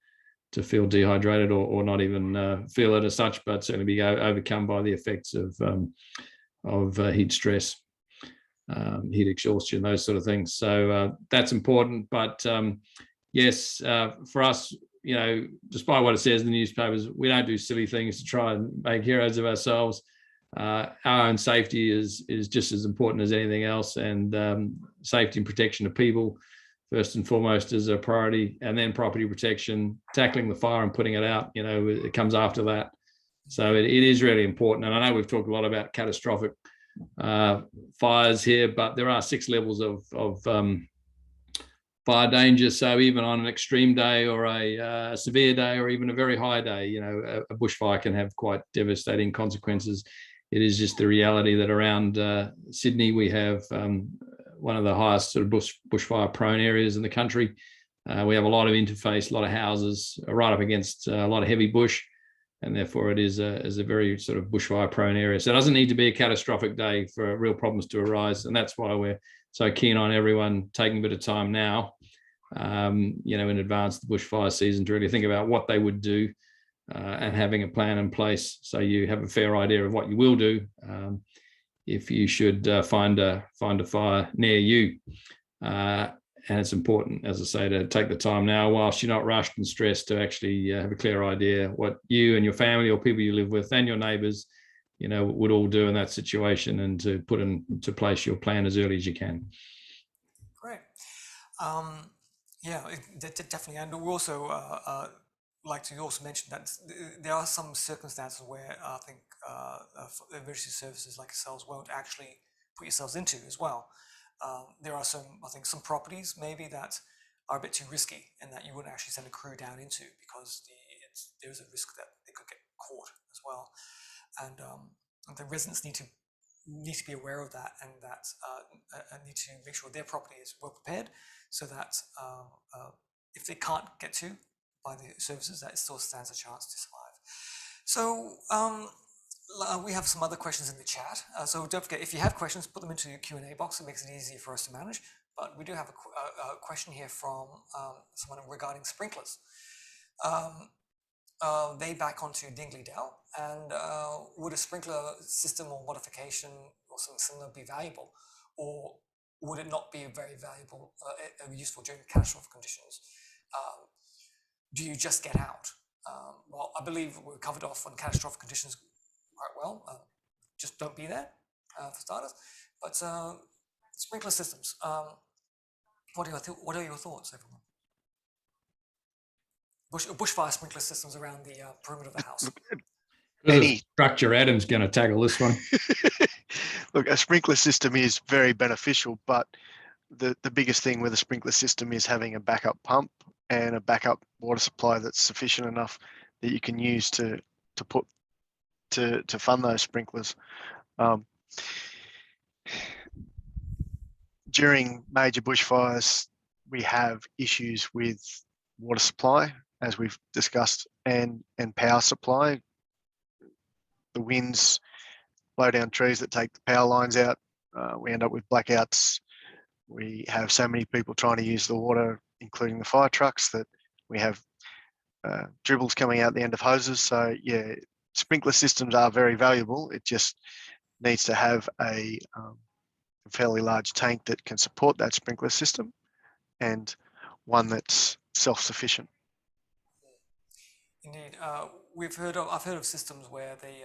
feel dehydrated or not even feel it as such, but certainly be overcome by the effects of heat stress, heat exhaustion, those sort of things. So that's important. But yes, for us, you know, despite what it says in the newspapers, we don't do silly things to try and make heroes of ourselves. Our own safety is just as important as anything else, and safety and protection of people first and foremost is a priority, and then property protection, tackling the fire and putting it out, you know, it comes after that. So it is really important. And I know we've talked a lot about catastrophic fires here, but there are 6 levels of fire danger. So even on an extreme day or a severe day or even a very high day, you know, a bushfire can have quite devastating consequences. It is just the reality that around Sydney we have one of the highest sort of bushfire prone areas in the country. We have a lot of interface, a lot of houses right up against a lot of heavy bush, and therefore it is a very sort of bushfire prone area. So it doesn't need to be a catastrophic day for real problems to arise, and that's why we're so keen on everyone taking a bit of time now, you know, in advance of the bushfire season to really think about what they would do and having a plan in place so you have a fair idea of what you will do if you should find a fire near you. And it's important, as I say, to take the time now whilst you're not rushed and stressed to actually have a clear idea what you and your family or people you live with and your neighbours, you know, would all do in that situation, and to put into place your plan as early as you can. Great. Yeah, definitely. And we also like to also mention that there are some circumstances where I think emergency services like yourselves won't actually put yourselves into as well. There are some properties maybe that are a bit too risky and that you wouldn't actually send a crew down into because there's a risk that they could get caught as well. And the residents need to be aware of that, and that need to make sure their property is well prepared so that if they can't get to by the services, that it still stands a chance to survive. So we have some other questions in the chat. So don't forget, if you have questions, put them into the Q&A box. It makes it easier for us to manage. But we do have a question here from someone regarding sprinklers. They back onto Dingley Dell, and would a sprinkler system or modification or something similar be valuable, or would it not be very valuable, useful during catastrophic conditions? Do you just get out? Well, I believe we're covered off on catastrophic conditions quite well. Just don't be there for starters. But sprinkler systems, what are your thoughts, everyone? Bushfire sprinkler systems around the perimeter of the house. Any structure, Adam's going to tackle this one. Look, a sprinkler system is very beneficial, but the biggest thing with a sprinkler system is having a backup pump and a backup water supply that's sufficient enough that you can use to fund those sprinklers. during major bushfires, we have issues with water supply, as we've discussed, and power supply. The winds blow down trees that take the power lines out. We end up with blackouts. We have so many people trying to use the water, including the fire trucks, that we have dribbles coming out the end of hoses. So yeah, sprinkler systems are very valuable. It just needs to have a fairly large tank that can support that sprinkler system, and one that's self-sufficient. Indeed, I've heard of systems where they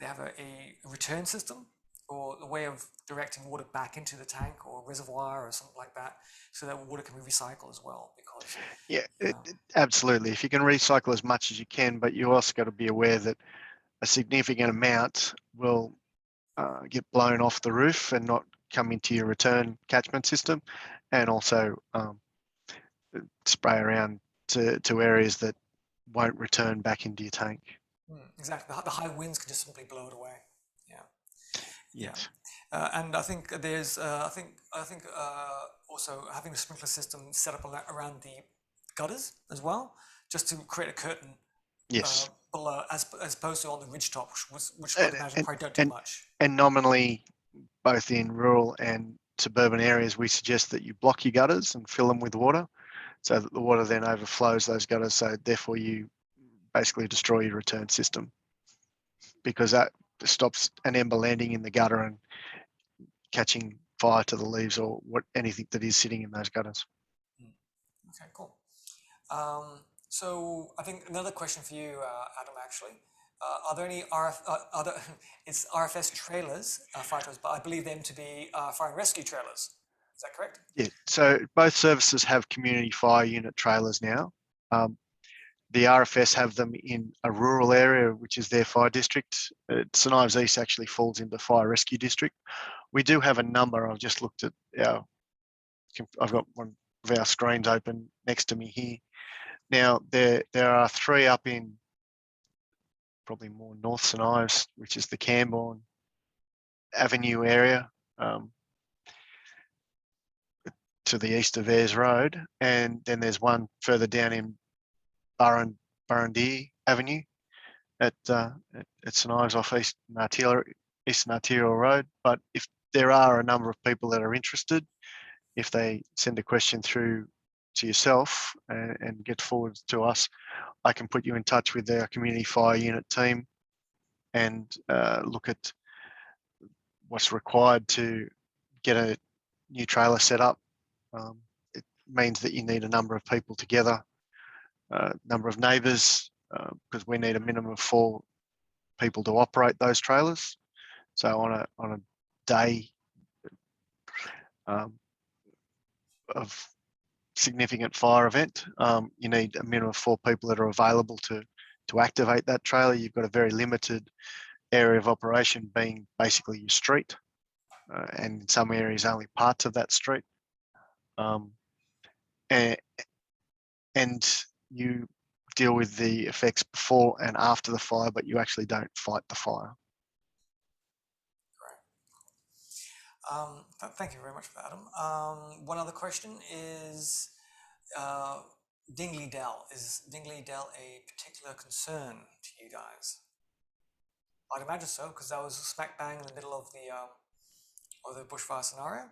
have a return system, or a way of directing water back into the tank or reservoir or something like that, so that water can be recycled as well. Because yeah, absolutely. If you can recycle as much as you can, but you also got to be aware that a significant amount will get blown off the roof and not come into your return catchment system, and also spray around to areas that won't return back into your tank. Exactly, the high winds can just simply blow it away. Yeah. Yes. And I think there's, I think also having a sprinkler system set up around the gutters as well, just to create a curtain. Yes. Below, as opposed to on the ridge top, which I would imagine probably don't do much. And nominally, both in rural and suburban areas, we suggest that you block your gutters and fill them with water, so that the water then overflows those gutters. So therefore, you basically destroy your return system, because that stops an ember landing in the gutter and catching fire to the leaves or anything that is sitting in those gutters. Okay, cool. So I think another question for you, Adam, actually. Are there any it's RFS trailers, fire trailers, but I believe them to be fire and rescue trailers. Is that correct? Yeah, so both services have community fire unit trailers now. The RFS have them in a rural area, which is their fire district. St Ives East actually falls into fire rescue district. We do have a number. I've just looked at I've got one of our screens open next to me here. Now, there are 3 up in probably more North St Ives, which is the Camborne Avenue area, to the east of Ayres Road. And then there's one further down in Burrundy Avenue at St Ives off Eastern Arterial Road. But if there are a number of people that are interested, if they send a question through to yourself and get forward to us, I can put you in touch with our community fire unit team and look at what's required to get a new trailer set up. It means that you need a number of people together, number of neighbours, because we need a minimum of 4 people to operate those trailers. So on a day of significant fire event, you need a minimum of 4 people that are available to activate that trailer. You've got a very limited area of operation, being basically your street, and in some areas only parts of that street. And you deal with the effects before and after the fire, but you actually don't fight the fire. Thank you very much for that, Adam. One other question is, Dingley Dell. Is Dingley Dell a particular concern to you guys? I'd imagine so, because that was smack bang in the middle of the bushfire scenario.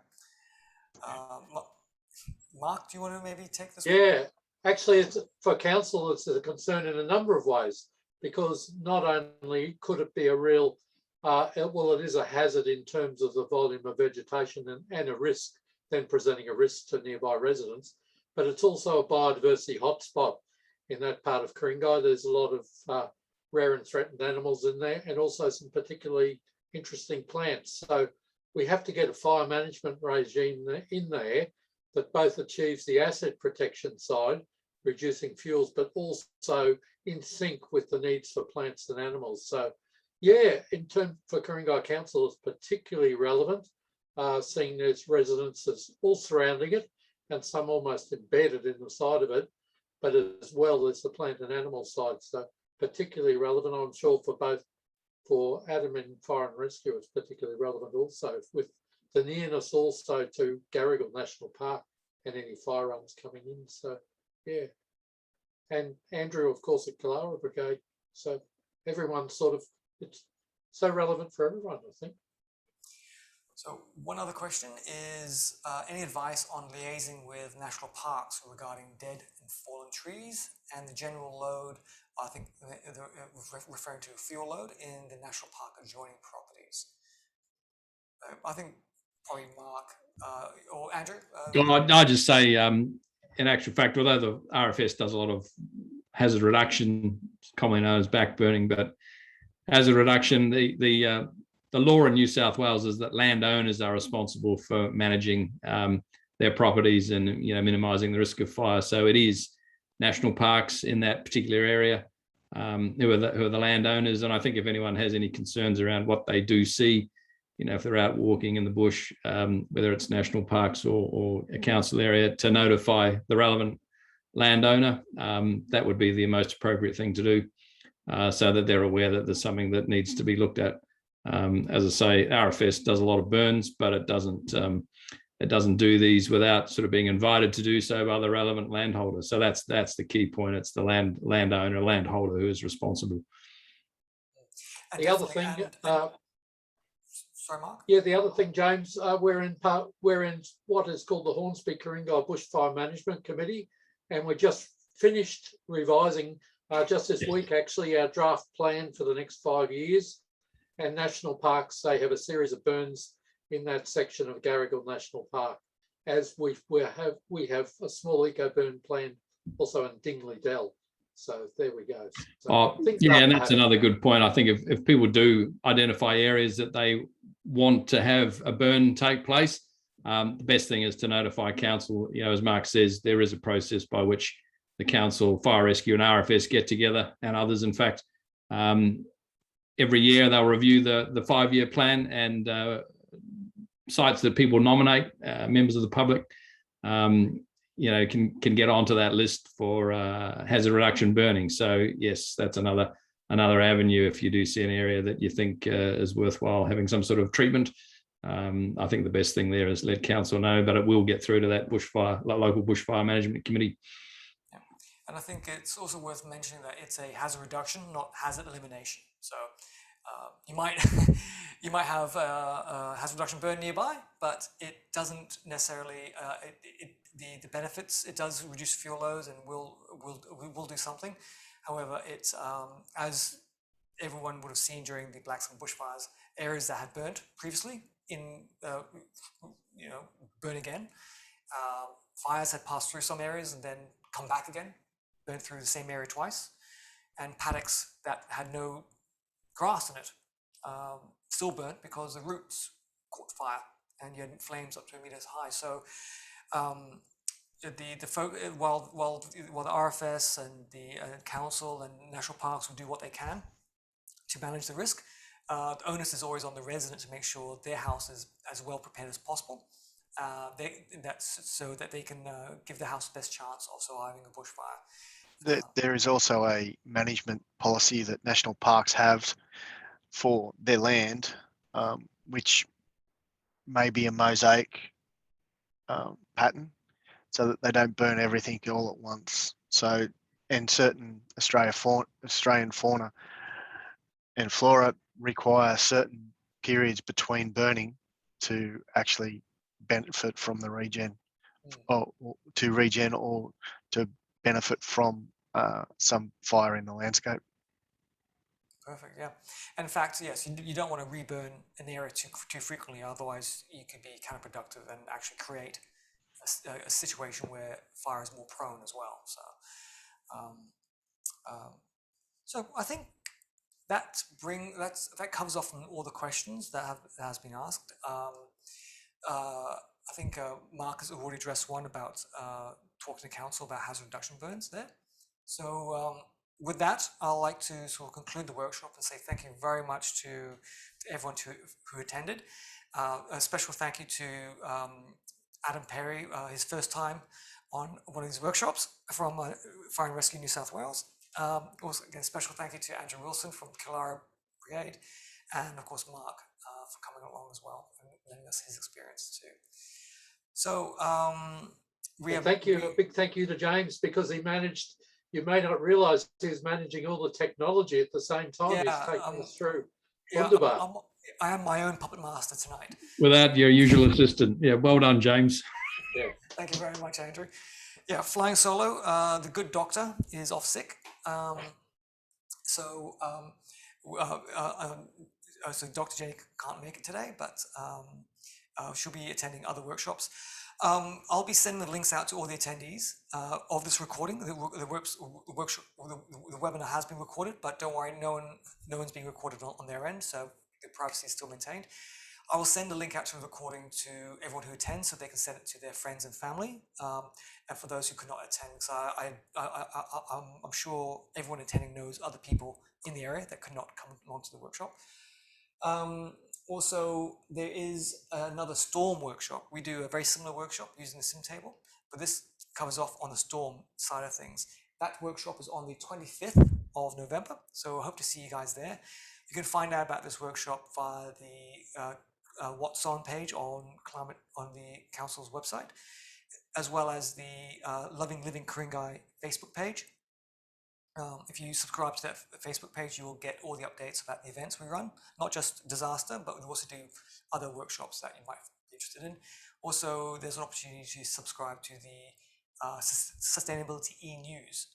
Mark, do you want to maybe take this? Yeah, actually, it's for council. It's a concern in a number of ways, because not only could it be a real it is a hazard in terms of the volume of vegetation and a risk, then presenting a risk to nearby residents, but it's also a biodiversity hotspot in that part of Ku-ring-gai. There's a lot of rare and threatened animals in there, and also some particularly interesting plants. So we have to get a fire management regime in there that both achieves the asset protection side, reducing fuels, but also in sync with the needs for plants and animals. So yeah, in terms for Ku-ring-gai Council, it's particularly relevant, seeing there's residences all surrounding it and some almost embedded in the side of it, but as well as the plant and animal side. So particularly relevant, I'm sure, for Adam in Fire and Rescue, it's particularly relevant also with the nearness also to Garigal National Park and any fire runs coming in. So, yeah. And Andrew, of course, at Kalara Brigade. So everyone sort of, it's so relevant for everyone, I think. So one other question is, any advice on liaising with national parks regarding dead and fallen trees and the general load, I think they're referring to fuel load in the national park adjoining properties? I think probably Mark or Andrew. I'd just say, in actual fact, although the RFS does a lot of hazard reduction, commonly known as back burning, but hazard reduction, the law in New South Wales is that landowners are responsible for managing their properties and minimising the risk of fire. So it is national parks in that particular area who are the landowners. And I think if anyone has any concerns around what they do see, if they're out walking in the bush, whether it's national parks or a council area, to notify the relevant landowner, that would be the most appropriate thing to do, so that they're aware that there's something that needs to be looked at. As I say, RFS does a lot of burns, but it doesn't do these without sort of being invited to do so by the relevant landholder. So that's the key point. It's the landowner, landholder who is responsible. And the other thing, sorry, Mark. Yeah, the other thing, James, we're in what is called the Hornsby Ku-ring-gai Bushfire Management Committee, and we just finished revising just this week actually our draft plan for the next 5 years. And national parks, they have a series of burns in that section of Garigal National Park, as we have a small eco burn plan also in Dingley Dell. So there we go. So and that's another good point. I think if people do identify areas that they want to have a burn take place, the best thing is to notify council. As Mark says, there is a process by which the council, fire rescue and RFS get together, and others, in fact, every year they'll review the 5-year plan, and sites that people nominate, members of the public, can get onto that list for hazard reduction burning. So yes, that's another avenue if you do see an area that you think is worthwhile having some sort of treatment. I think the best thing there is let council know, but it will get through to that local bushfire management committee. Yeah. And I think it's also worth mentioning that it's a hazard reduction, not hazard elimination. So you might have a hazard reduction burn nearby, but it doesn't necessarily the benefits. It does reduce fuel loads and will do something. However, it's as everyone would have seen during the Blackstone bushfires, areas that had burnt previously burn again. Fires had passed through some areas and then come back again, burn through the same area twice, and paddocks that had no grass in it still burnt because the roots caught fire and you had flames up to 2 meters high. So while the RFS and the council and national parks will do what they can to manage the risk, the onus is always on the resident to make sure their house is as well prepared as possible. So that they can give the house the best chance of surviving a bushfire. There is also a management policy that national parks have for their land, which may be a mosaic pattern, so that they don't burn everything all at once. So, and certain Australian fauna and flora require certain periods between burning to actually benefit from the regen, or to benefit from some fire in the landscape. Perfect, yeah. And in fact, yes, you don't want to reburn an area too frequently, otherwise you could be counterproductive and actually create a situation where fire is more prone as well. So I think that covers off all the questions that has been asked. I think Mark has already addressed one about talking to council about hazard reduction burns there. So with that, I'd like to sort of conclude the workshop and say thank you very much to everyone who attended. A special thank you to Adam Perry, his first time on one of these workshops from Fire and Rescue New South Wales. Also, again, special thank you to Andrew Wilson from Kalara Brigade, and of course Mark for coming along as well and letting us his experience too. So thank you. A big thank you to James, because he managed. You may not realise he's managing all the technology at the same time. He's taking us through. Wunderbar. I am my own puppet master tonight. Without your usual assistant. Yeah, well done, James. Yeah. Thank you very much, Andrew. Yeah, flying solo. The good doctor is off sick. So Dr. Jenny can't make it today, but she'll be attending other workshops. I'll be sending the links out to all the attendees of this recording. The webinar has been recorded, but don't worry, no one's being recorded on their end, so the privacy is still maintained. I will send a link out to the recording to everyone who attends, so they can send it to their friends and family. And for those who could not attend, because I'm sure everyone attending knows other people in the area that could not come along to the workshop. Also, there is another storm workshop. We do a very similar workshop using the sim table, but this covers off on the storm side of things. That workshop is on the 25th of November, so I hope to see you guys there. You can find out about this workshop via the What's On page on the council's website, as well as the Loving Living Ku-ring-gai Facebook page. If you subscribe to that Facebook page, you will get all the updates about the events we run, not just disaster, but we also do other workshops that you might be interested in. Also, there's an opportunity to subscribe to the Sustainability e-news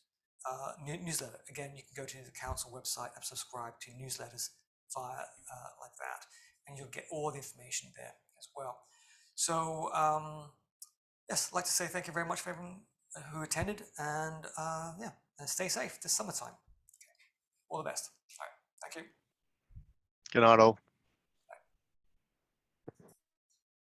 newsletter. Again, you can go to the council website and subscribe to newsletters via like that, and you'll get all the information there as well. So yes, I'd like to say thank you very much for everyone who attended, and yeah, and stay safe this summertime. Okay. All the best. All right, thank you. Good night, all.